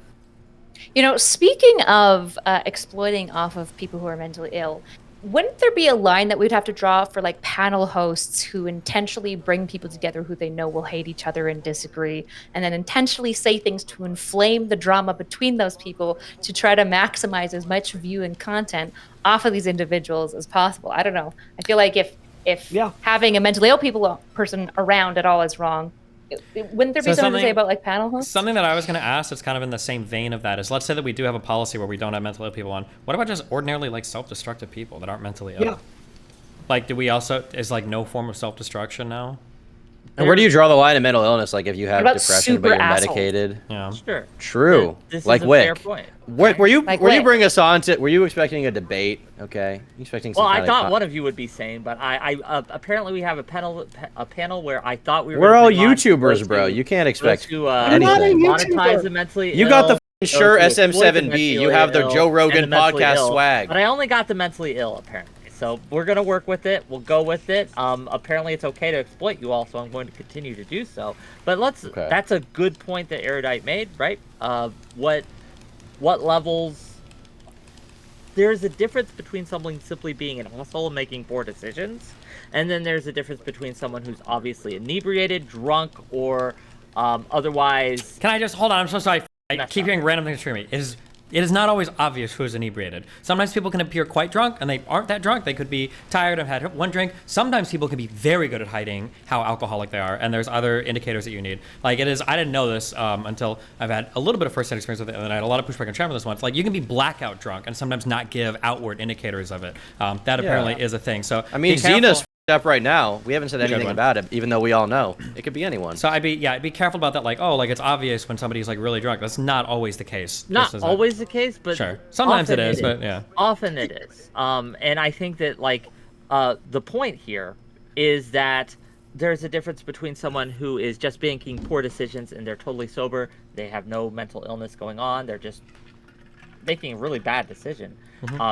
You know, speaking of exploiting off of people who are mentally ill, wouldn't there be a line that we'd have to draw for like panel hosts who intentionally bring people together who they know will hate each other and disagree, and then intentionally say things to inflame the drama between those people to try to maximize as much view and content off of these individuals as possible? I don't know. I feel like if having a mentally ill person around at all is wrong, wouldn't there be something to say about like panel hosts? Something that I was going to ask that's kind of in the same vein of that is, let's say that we do have a policy where we don't have mentally ill people on. What about just ordinarily like self-destructive people that aren't mentally ill? Yeah. Like, do we also, is like no form of self-destruction now? And where do you draw the line of mental illness? Like if you have about depression but super you're assholes? medicated? Yeah. Sure. True. This Like is a Wick. fair point. Wick, were you Like were you Wick. bring us on to? Were you expecting a debate? Okay, you expecting some Well, kind I of thought one of you would be sane, but I apparently we have a panel where I thought we were. We're gonna all bring on YouTubers, those bro. who- You can't those expect who, I'm not a anything. YouTuber. monetize the mentally You ill. got the f***ing those shirt who exploit the SM7B. mentally You have the ill Joe and Rogan the mentally podcast ill, swag. But I only got the mentally ill apparently. So we're gonna work with it. We'll go with it. Apparently it's okay to exploit you all, so I'm going to continue to do so. But Okay. that's a good point that Erudite made, right? What levels? There's a difference between someone simply being an asshole and making poor decisions, and then there's a difference between someone who's obviously inebriated, drunk, or otherwise. Can I just, hold on, I'm so sorry. I Messed keep up. hearing random things from me. It is not always obvious who is inebriated. Sometimes people can appear quite drunk, and they aren't that drunk. They could be tired and have had one drink. Sometimes people can be very good at hiding how alcoholic they are, and there's other indicators that you need. Like it is, I didn't know this until I've had a little bit of first-hand experience with it, and then I had a lot of pushback on chat for this once. Like you can be blackout drunk and sometimes not give outward indicators of it. That apparently is a thing. So I mean, be careful. Xena's up right now. We haven't said Good anything one. about it, even though we all know it could be anyone. So I'd be careful about that. Like, oh, like it's obvious when somebody's like really drunk. That's not always the case. Not This always the case, but sure. Sometimes it often is, but yeah. Often it is. And I think that the point here is that there's a difference between someone who is just making poor decisions and they're totally sober. They have no mental illness going on. They're just making a really bad decision.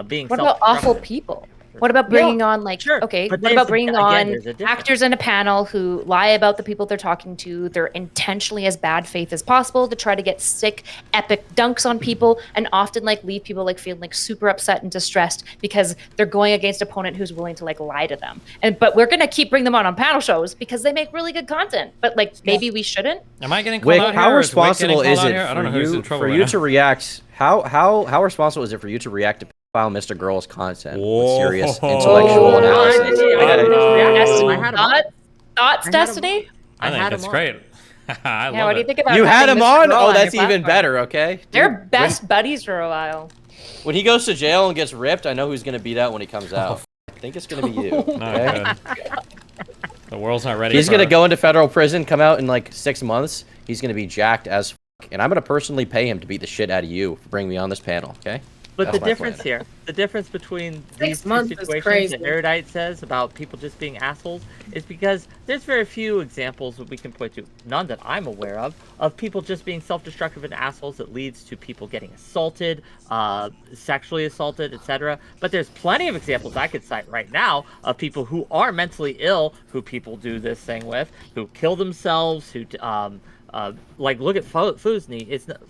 Being What about awful people? What about bringing on okay, but what about bringing again, on there's a difference. actors in a panel who lie about the people they're talking to? They're intentionally as bad faith as possible to try to get sick, epic dunks on people, and often leave people feeling super upset and distressed because they're going against an opponent who's willing to lie to them. But we're gonna keep bringing them on panel shows because they make really good content. But maybe we shouldn't. Am I getting called Wick, out how here? responsible is it I don't know who's in trouble for right you now. to react? How responsible is it for you to react to File Mr. Girl's content with serious intellectual analysis? Thoughts, Destiny? I think that's great. I love Yeah, what do you it. think about You had having him Mr. on? Girl Oh, your that's even platform? better, okay? They're Dude, best buddies for a while. when he goes to jail and gets ripped, I know who's going to beat out when he comes out. I think it's going to be you. Okay? Not good. The world's not ready. He's for going to it. go into federal prison, come out in 6 months. He's going to be jacked as f***, and I'm going to personally pay him to beat the shit out of you for bringing me on this panel, okay? But That's the my difference plan. here, the difference between these two months is situations crazy. that Erudite says about people just being assholes is because there's very few examples that we can point to, none that I'm aware of people just being self-destructive and assholes that leads to people getting assaulted, sexually assaulted, etc. But there's plenty of examples I could cite right now of people who are mentally ill, who people do this thing with, who kill themselves, who look at Fousey. It's not.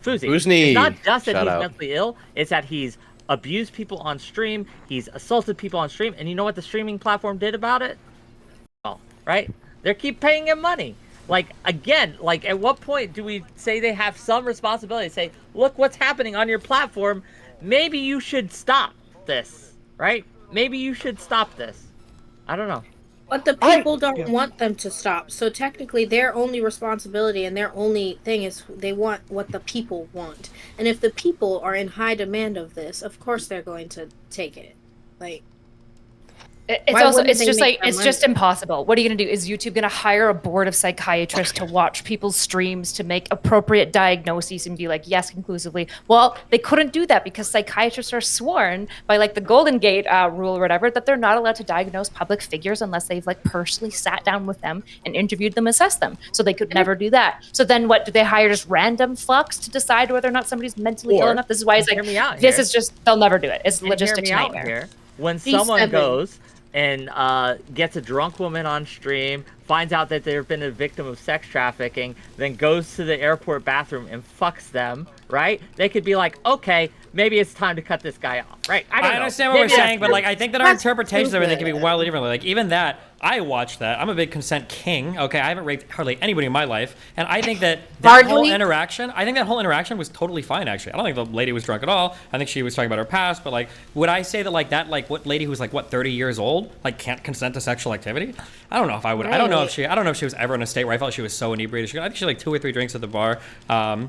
Fousey. Fousey. It's not just that Shout he's out. mentally ill, it's that he's abused people on stream, he's assaulted people on stream, and you know what the streaming platform did about it? Oh, right? They keep paying him money. Again, at what point do we say they have some responsibility? Say, look what's happening on your platform. Maybe you should stop this, right? Maybe you should stop this. I don't know. But the people don't want them to stop. So technically, their only responsibility and their only thing is they want what the people want. And if the people are in high demand of this, of course they're going to take it. Why wouldn't It's they just make that it's money? just impossible. What are you gonna do? Is YouTube gonna hire a board of psychiatrists to watch people's streams to make appropriate diagnoses and be yes, conclusively? Well, they couldn't do that because psychiatrists are sworn by the Golden Gate rule or whatever that they're not allowed to diagnose public figures unless they've personally sat down with them and interviewed them, assessed them. So they could never do that. So then what do they hire? Just random fucks to decide whether or not somebody's mentally ill enough? This is why it's hear me out this here. is just they'll never do it. It's And logistics hear me out nightmare. here. When These someone seven. goes and gets a drunk woman on stream, finds out that they've been a victim of sex trafficking, then goes to the airport bathroom and fucks them, right? They could be like, okay, maybe it's time to cut this guy off, right? I don't know. understand what Maybe we're that's saying, but true. I think that our That's interpretations of everything can be stupid. wildly different. Even that, I watched that. I'm a big consent king. Okay, I haven't raped hardly anybody in my life, and I think that whole Hardly? interaction. I think that whole interaction was totally fine. Actually, I don't think the lady was drunk at all. I think she was talking about her past. But would I say that what lady who's 30 years old can't consent to sexual activity? I don't know if I would. I don't know if she was ever in a state where I felt she was so inebriated. I think she had 2 or 3 drinks at the bar.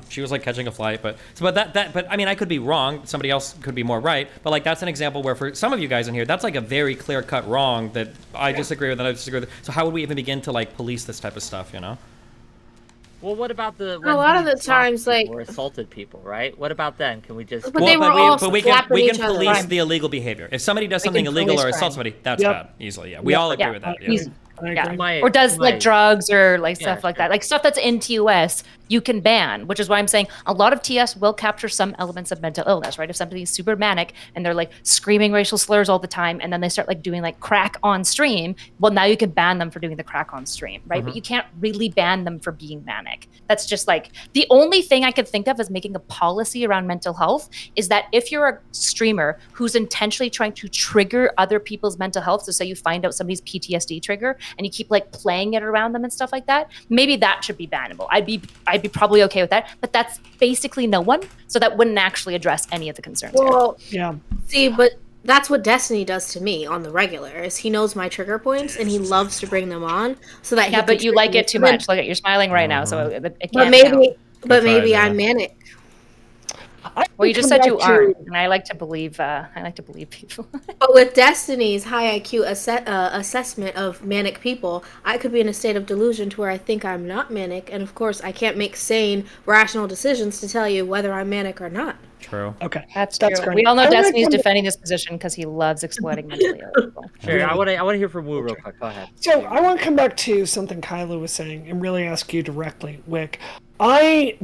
She was catching a flight, but I mean I could be wrong. Somebody else could be more right. But that's an example where for some of you guys in here, that's a very clear cut wrong that I disagree with and I disagree with. So how would we even begin to police this type of stuff? Well, what about A lot of the times, or assaulted people, right? What about then? Can we just? But they were all we slapping can each other. police the illegal behavior. If somebody does something illegal or police assaults crime. somebody, that's Yep. bad. Easily, yeah. We all agree with that. Yeah. Easy. Yeah. My- Or does my- drugs or stuff like sure. that. Stuff that's in TOS, you can ban, which is why I'm saying a lot of TS will capture some elements of mental illness, right? If somebody's super manic and they're screaming racial slurs all the time and then they start doing crack on stream, well, now you can ban them for doing the crack on stream, right? But you can't really ban them for being manic. That's just the only thing I could think of as making a policy around mental health is that if you're a streamer who's intentionally trying to trigger other people's mental health, so say you find out somebody's PTSD trigger and you keep playing it around them and stuff like that, maybe that should be bannable. I'd be probably okay with that, but that's basically no one, so that wouldn't actually address any of the concerns here. Well, Yeah. see, but that's what Destiny does to me on the regular. Is he knows my trigger points and he loves to bring them on so that he Yeah, can but you like trigger it too me. much. Look at you're smiling right now, so it But can't maybe, count. but maybe Surprise, I'm manic. Well, you just come said you back to- aren't, and I like to believe. I like to believe people. But with Destiny's high IQ assessment of manic people, I could be in a state of delusion to where I think I'm not manic, and of course, I can't make sane, rational decisions to tell you whether I'm manic or not. True. Okay, That's true. great. We all know I wanna Destiny's come- defending this position because he loves exploiting mentally ill people. Sure, I want to hear from Wu real quick. Go ahead. So I want to come back to something Kyla was saying and really ask you directly, Wick. I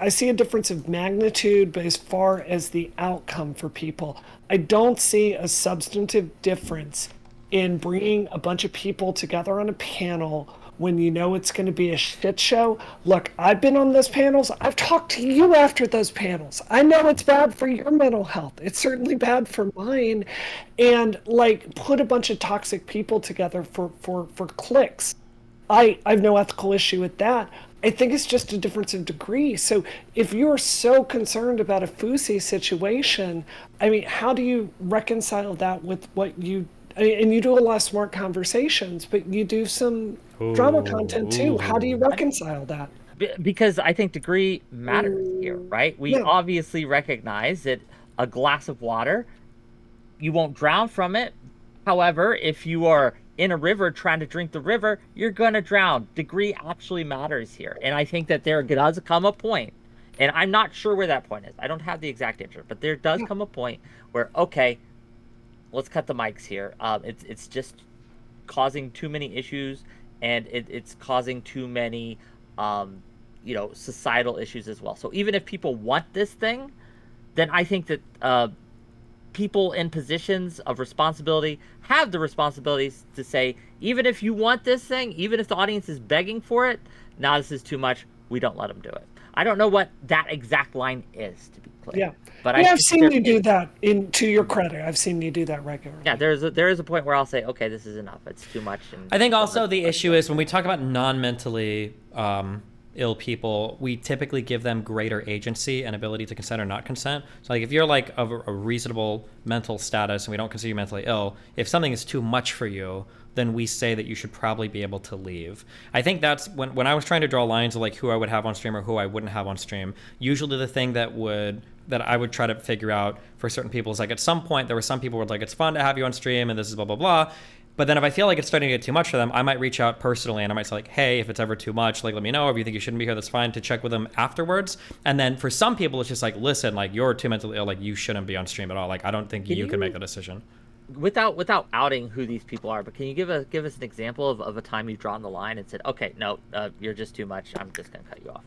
see a difference of magnitude, but as far as the outcome for people, I don't see a substantive difference in bringing a bunch of people together on a panel when you know it's going to be a shit show. Look, I've been on those panels. I've talked to you after those panels. I know it's bad for your mental health. It's certainly bad for mine. And like, put a bunch of toxic people together for clicks. I have no ethical issue with that. I think it's just a difference of degree. So if you're so concerned about a Fousey situation, I mean, how do you reconcile that with what you... and you do a lot of smart conversations, but you do some drama content too. How do you reconcile that? Because I think degree matters here, right? We obviously recognize that a glass of water, you won't drown from it. However, if you are in a river trying to drink the river, you're gonna drown. Degree actually matters here. And I think that there does come a point, and I'm not sure where that point is. I don't have the exact answer, but there does come a point where, okay, let's cut the mics here. It's just causing too many issues, and it's causing too many, societal issues as well. So even if people want this thing, then I think that people in positions of responsibility have the responsibilities to say, even if you want this thing, even if the audience is begging for it, now this is too much, we don't let them do it. I don't know what that exact line is, to be clear. Yeah, but I've seen you do that. To your credit, I've seen you do that regularly. Yeah, there is a point where I'll say, okay, this is enough. It's too much. And I think also the issue is when we talk about non-mentally ill people, we typically give them greater agency and ability to consent or not consent. So like if you're like of a reasonable mental status and we don't consider you mentally ill, if something is too much for you, then we say that you should probably be able to leave. I think that's when I was trying to draw lines of like who I would have on stream or who I wouldn't have on stream. Usually the thing that I would try to figure out for certain people is like at some point there were some people who were like, it's fun to have you on stream and this is blah, blah, blah. But then if I feel like it's starting to get too much for them, I might reach out personally and I might say like, hey, if it's ever too much, like let me know. If you think you shouldn't be here, that's fine, to check with them afterwards. And then for some people, it's just like, listen, like you're too mentally ill, like you shouldn't be on stream at all. Like I don't think you can make the decision. Without outing who these people are, but can you give us an example of a time you've drawn the line and said, okay, no, you're just too much, I'm just gonna cut you off?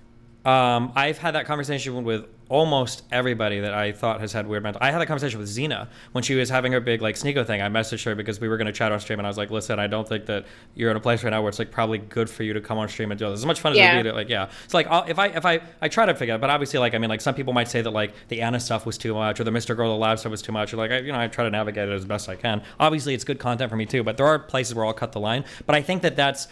I've had that conversation with almost everybody that I thought has had weird mental. I had that conversation with Xena when she was having her big like Sneeko thing. I messaged her because we were going to chat on stream, and I was like, "Listen, I don't think that you're in a place right now where it's like probably good for you to come on stream and do this. As much fun as it would be, like it's like if I try to figure it, but obviously like I mean like some people might say that like the Anna stuff was too much or the Mr. Girl Alive stuff was too much, or like I try to navigate it as best I can. Obviously, it's good content for me too, but there are places where I'll cut the line. But I think that that's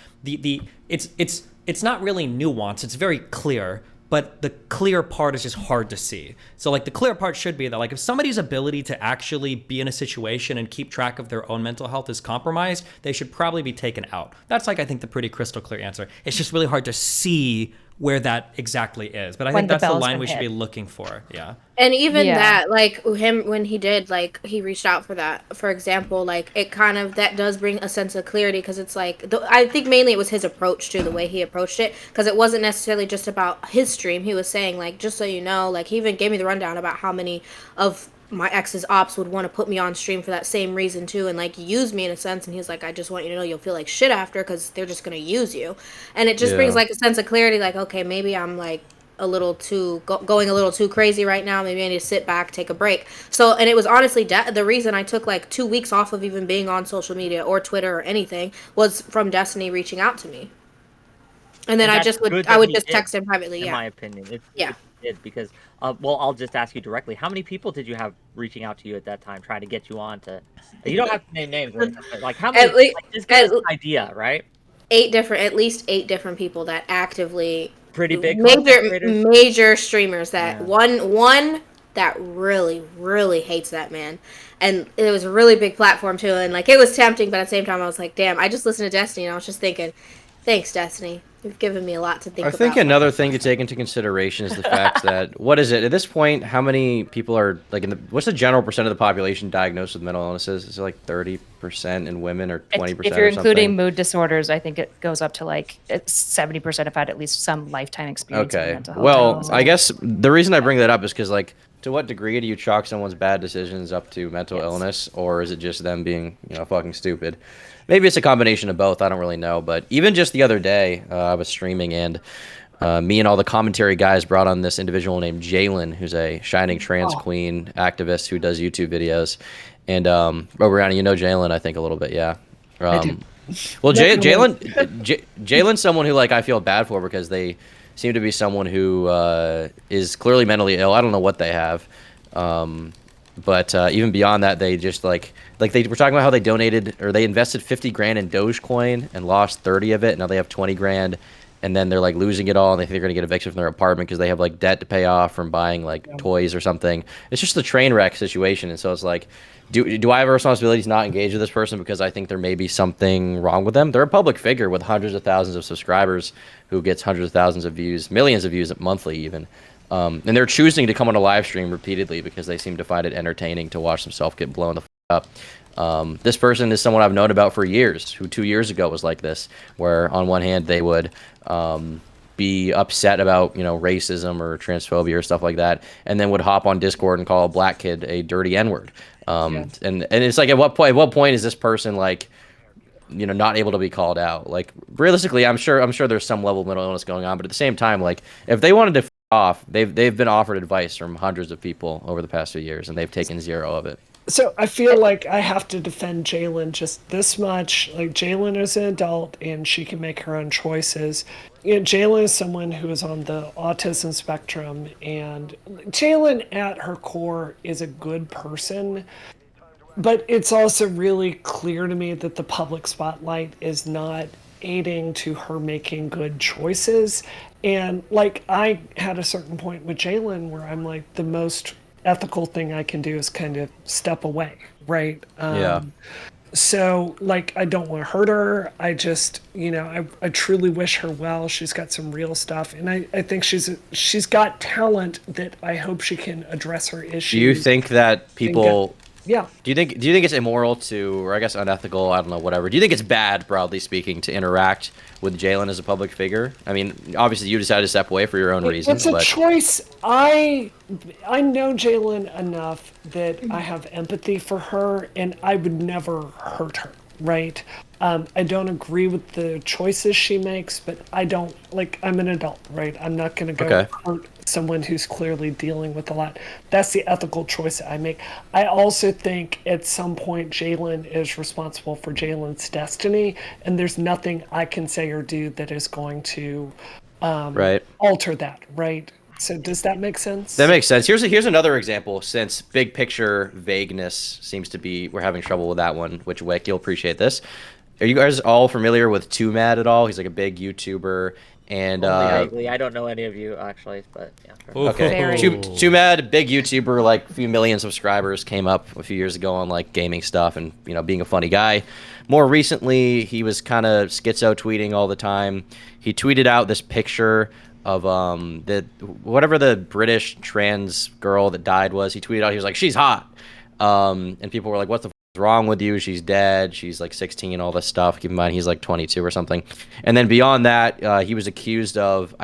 it's not really nuanced. It's very clear. But the clear part is just hard to see. So like the clear part should be that like if somebody's ability to actually be in a situation and keep track of their own mental health is compromised, they should probably be taken out. That's like I think the pretty crystal clear answer. It's just really hard to see where that exactly is. But I think that's the line we should be looking for. Yeah. And even that, like him when he did, like he reached out for that. For example, like it kind of that does bring a sense of clarity because it's like I think mainly it was his approach to the way he approached it because it wasn't necessarily just about his stream. He was saying like just so you know, like he even gave me the rundown about how many of my ex's ops would want to put me on stream for that same reason too and like use me in a sense, and he's like, I just want you to know you'll feel like shit after because they're just gonna use you. And it just brings like a sense of clarity, like okay, maybe I'm like a little too going a little too crazy right now, maybe I need to sit back, take a break. So and it was honestly the reason I took like 2 weeks off of even being on social media or Twitter or anything was from Destiny reaching out to me. And then I would just text him privately. In my opinion, it did because well, I'll just ask you directly. How many people did you have reaching out to you at that time, trying to get you on to? You don't have to name names, but like how many? Just give us an idea, right? At least eight different people that actively pretty big major streamers. That one that really hates that man, and it was a really big platform too. And like it was tempting, but at the same time, I was like, damn, I just listened to Destiny, and I was just thinking, Thanks, Destiny. You've given me a lot to think I about. think another thing to take into consideration is the fact that what is it at this point? How many people are like what's the general percent of the population diagnosed with mental illnesses? Is it like 30% in women or 20% If you're or including something? mood disorders, I think it goes up to like 70% have had at least some lifetime experience with Okay. mental health Well, diagnosis. I guess the reason I bring that up is because like to what degree do you chalk someone's bad decisions up to mental illness, or is it just them being fucking stupid? Maybe it's a combination of both. I don't really know. But even just the other day, I was streaming and me and all the commentary guys brought on this individual named Jalen, who's a shining trans queen activist who does YouTube videos. And Brianna, you know Jalen, I think a little bit, yeah. I do. Well, Jalen's someone who like I feel bad for because they seem to be someone who is clearly mentally ill. I don't know what they have, but even beyond that, they just like they were talking about how they donated or they invested 50 grand in Dogecoin and lost 30 of it. Now they have 20 grand, and then they're like losing it all, and they think they're gonna get evicted from their apartment because they have like debt to pay off from buying like toys or something. It's just a train wreck situation, and so it's like. Do I have a responsibility to not engage with this person because I think there may be something wrong with them? They're a public figure with hundreds of thousands of subscribers who gets hundreds of thousands of views, millions of views monthly even. And they're choosing to come on a live stream repeatedly because they seem to find it entertaining to watch themselves get blown the up. This person is someone I've known about for years, who 2 years ago was like this, where on one hand they would be upset about racism or transphobia or stuff like that, and then would hop on Discord and call a black kid a dirty N-word. And it's like at what point is this person like not able to be called out? Like realistically, I'm sure there's some level of mental illness going on, but at the same time, like if they wanted to off, they've been offered advice from hundreds of people over the past few years, and they've taken zero of it. So I feel like I have to defend Jalen just this much. Like Jalen is an adult and she can make her own choices. Jalen is someone who is on the autism spectrum, and Jalen at her core is a good person. But it's also really clear to me that the public spotlight is not aiding to her making good choices. And like I had a certain point with Jalen where I'm like, the most ethical thing I can do is kind of step away, right? Yeah. So like I don't want to hurt her. I just I truly wish her well. She's got some real stuff, and I think she's got talent that I hope she can address her issues. Do you think that people Yeah. Do you think it's immoral to, or I guess unethical, I don't know, whatever. Do you think it's bad, broadly speaking, to interact with Jalen as a public figure? I mean, obviously you decided to step away for your own reasons. It's a choice. I know Jalen enough that I have empathy for her, and I would never hurt her, right? I don't agree with the choices she makes, but I'm an adult, right? I'm not going to go hurt someone who's clearly dealing with a lot. That's the ethical choice I make. I also think at some point Jalen is responsible for Jalen's destiny, and there's nothing I can say or do that is going to alter that, right? So does that make sense? That makes sense. Here's another example, since big picture vagueness seems to be, we're having trouble with that one, which Wick, you'll appreciate this. Are you guys all familiar with Too Mad at all? He's like a big YouTuber, and vaguely. I don't know any of you actually, but yeah. Sure. Okay, Too Mad, big YouTuber, like a few million subscribers, came up a few years ago on like gaming stuff and being a funny guy. More recently, he was kind of schizo tweeting all the time. He tweeted out this picture of whatever the British trans girl that died was. He tweeted out, he was like, "She's hot," and people were like, "What the wrong with you? She's dead. She's like 16, all this stuff." Keep in mind he's like 22 or something. And then beyond that, he was accused of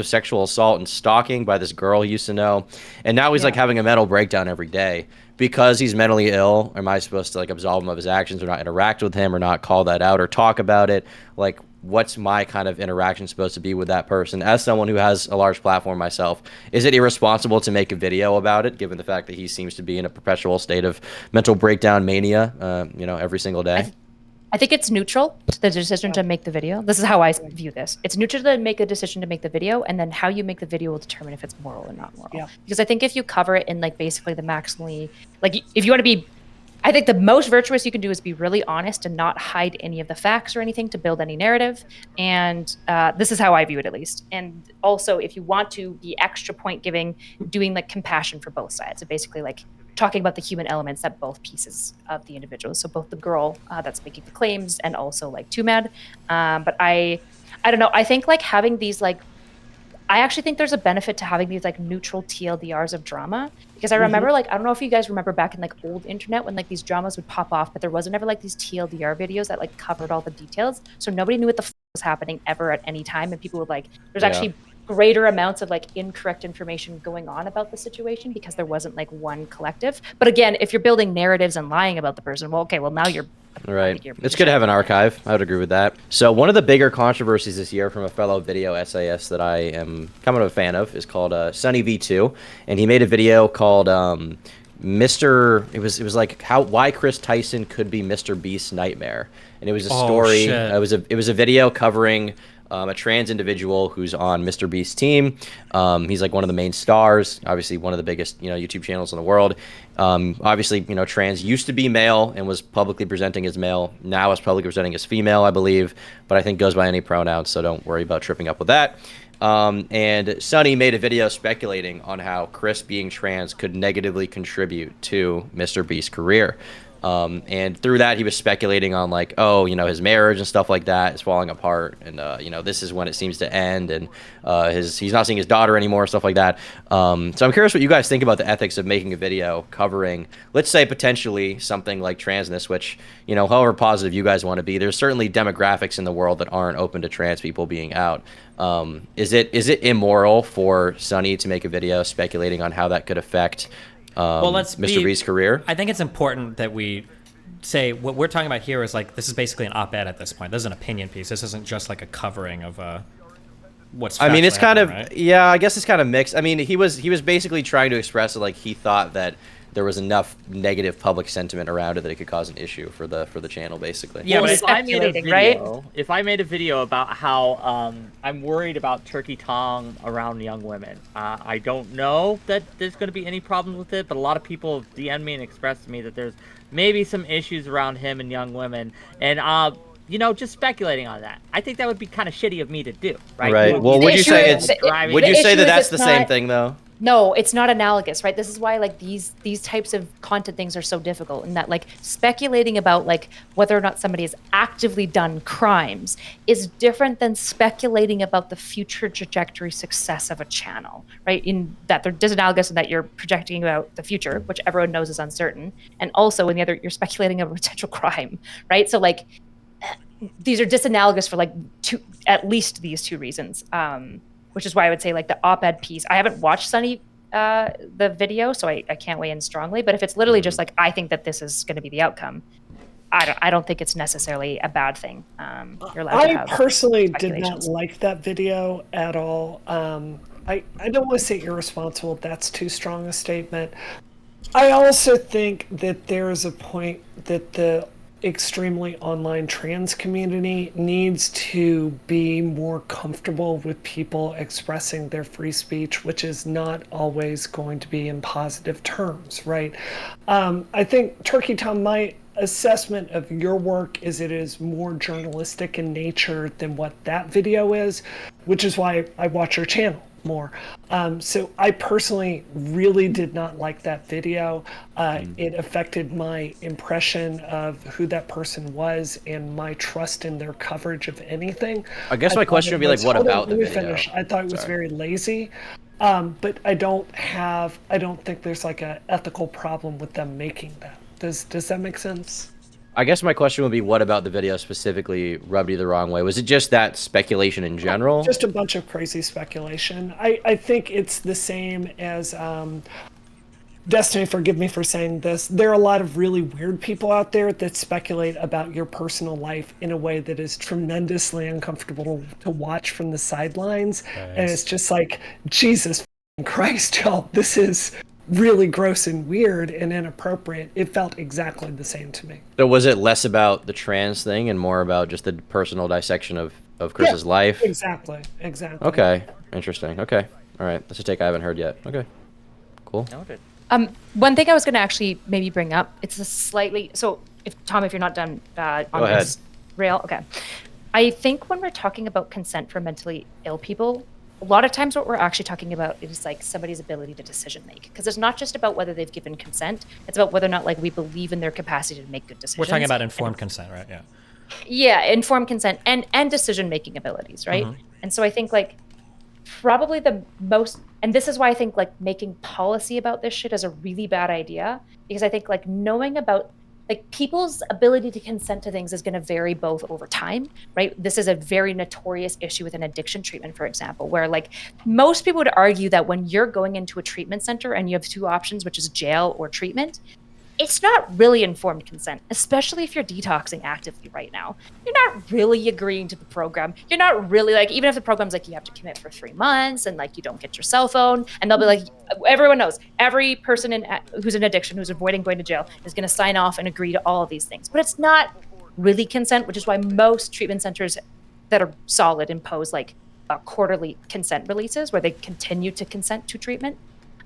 sexual assault and stalking by this girl he used to know. And now he's like having a mental breakdown every day because he's mentally ill. Am I supposed to like absolve him of his actions or not interact with him or not call that out or talk about it? Like, what's my kind of interaction supposed to be with that person? As someone who has a large platform myself, is it irresponsible to make a video about it, given the fact that he seems to be in a perpetual state of mental breakdown mania, every single day? I think it's neutral to the decision to make the video. This is how I view this. It's neutral to make a decision to make the video, and then how you make the video will determine if it's moral or not moral. Yeah. Because I think if you cover it in like basically the maximally, like if you want to be, I think the most virtuous you can do is be really honest and not hide any of the facts or anything to build any narrative. And this is how I view it, at least. And also, if you want to be extra point giving, doing like compassion for both sides. So basically, like talking about the human elements that both pieces of the individual, so both the girl that's making the claims and also like Tumad. But I don't know. I think like having these like, I actually think there's a benefit to having these like neutral TLDRs of drama, because I remember like, I don't know if you guys remember back in like old internet when like these dramas would pop off, but there wasn't ever like these TLDR videos that like covered all the details. So nobody knew what the was happening ever at any time. And people would like, there's actually greater amounts of like incorrect information going on about the situation because there wasn't like one collective. But again, if you're building narratives and lying about the person, well, okay, well now you're right. It's good to have an archive. I would agree with that. So one of the bigger controversies this year from a fellow video essayist that I am kind of a fan of is called Sunny V2, and he made a video called Mr. It was like why Chris Tyson could be Mr. Beast's nightmare, and it was a story. It was a video covering a trans individual who's on Mr. Beast's team. He's like one of the main stars, obviously one of the biggest, YouTube channels in the world. Obviously, trans used to be male and was publicly presenting as male. Now is publicly presenting as female, I believe, but I think goes by any pronouns, so don't worry about tripping up with that. And Sunny made a video speculating on how Chris being trans could negatively contribute to Mr. Beast's career. And through that, he was speculating on like, his marriage and stuff like that is falling apart, and this is when it seems to end, and he's not seeing his daughter anymore, stuff like that. So I'm curious what you guys think about the ethics of making a video covering, let's say, potentially something like transness, which, however positive you guys want to be, there's certainly demographics in the world that aren't open to trans people being out. Is it immoral for Sunny to make a video speculating on how that could affect Mr. Beast's career? I think it's important that we say what we're talking about here is like, this is basically an op-ed at this point. This is an opinion piece. This isn't just like a covering of what's. I mean, it's kind of right? Yeah. I guess it's kind of mixed. I mean, he was basically trying to express that like he thought that there was enough negative public sentiment around it that it could cause an issue for the channel, basically. Yeah, Well, but right? If I made a video about how I'm worried about Turkey Tom around young women, I don't know that there's going to be any problems with it, but a lot of people have DM'd me and expressed to me that there's maybe some issues around him and young women, and just speculating on that. I think that would be kind of shitty of me to do, right? Right. Well, would you say that that's the same thing, though? No, it's not analogous, right? This is why like these types of content things are so difficult, in that like speculating about like whether or not somebody has actively done crimes is different than speculating about the future trajectory success of a channel, right? In that they're disanalogous in that you're projecting about the future, which everyone knows is uncertain, and also in the other you're speculating about potential crime, right? So like these are disanalogous for like at least these two reasons. Which is why I would say like the op-ed piece. I haven't watched Sunny the video, so I can't weigh in strongly. But if it's literally just like, I think that this is going to be the outcome, I don't think it's necessarily a bad thing. You're allowed to have personally did not like that video at all. I don't want to say irresponsible. That's too strong a statement. I also think that there is a point that the extremely online trans community needs to be more comfortable with people expressing their free speech, which is not always going to be in positive terms, right? I think, Turkey Tom, my assessment of your work is it is more journalistic in nature than what that video is, which is why I watch your channel more. So I personally really did not like that video. It affected my impression of who that person was and my trust in their coverage of anything. I guess my question would be like, what about the video? Finish. I thought it was very lazy. But I don't think there's like an ethical problem with them making that. Does that make sense? I guess my question would be, what about the video specifically rubbed you the wrong way? Was it just that speculation in general? Just a bunch of crazy speculation. I think it's the same as Destiny, forgive me for saying this. There are a lot of really weird people out there that speculate about your personal life in a way that is tremendously uncomfortable to watch from the sidelines. Nice. And it's just like, Jesus Christ, y'all, this is really gross and weird and inappropriate. It felt exactly the same to me. So was it less about the trans thing and more about just the personal dissection of Chris's life? Exactly. Okay, interesting. Okay, all right. That's a take I haven't heard yet. Okay, cool. Noted. One thing I was going to actually maybe bring up, it's a slightly, so if you're not done on this rail, okay. I think when we're talking about consent for mentally ill people, a lot of times what we're actually talking about is like somebody's ability to decision make, because it's not just about whether they've given consent, it's about whether or not like we believe in their capacity to make good decisions. We're talking about informed consent, right? Yeah. Yeah, informed consent and decision making abilities, right? And so I think like probably the most, and this is why I think like making policy about this shit is a really bad idea, because I think like knowing about like people's ability to consent to things is going to vary both over time, right? This is a very notorious issue with an addiction treatment, for example, where like most people would argue that when you're going into a treatment center and you have two options, which is jail or treatment, it's not really informed consent, especially if you're detoxing actively right now. You're not really agreeing to the program. You're not really like, even if the program's like you have to commit for 3 months and like you don't get your cell phone, and they'll be like, everyone knows, every person who's in addiction, who's avoiding going to jail, is going to sign off and agree to all of these things. But it's not really consent, which is why most treatment centers that are solid impose like quarterly consent releases where they continue to consent to treatment.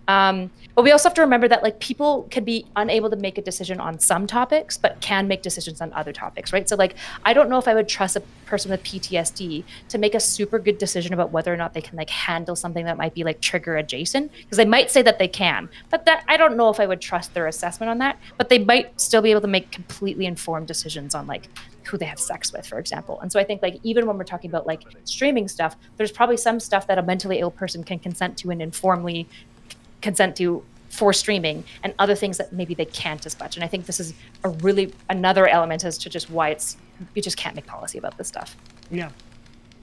But we also have to remember that like people can be unable to make a decision on some topics, but can make decisions on other topics, right? So like, I don't know if I would trust a person with PTSD to make a super good decision about whether or not they can like handle something that might be like trigger adjacent, because they might say that they can, but that I don't know if I would trust their assessment on that, but they might still be able to make completely informed decisions on like who they have sex with, for example. And so I think like, even when we're talking about like streaming stuff, there's probably some stuff that a mentally ill person can consent to and informally consent to for streaming, and other things that maybe they can't as much. And I think this is a really another element as to just why you just can't make policy about this stuff. Yeah.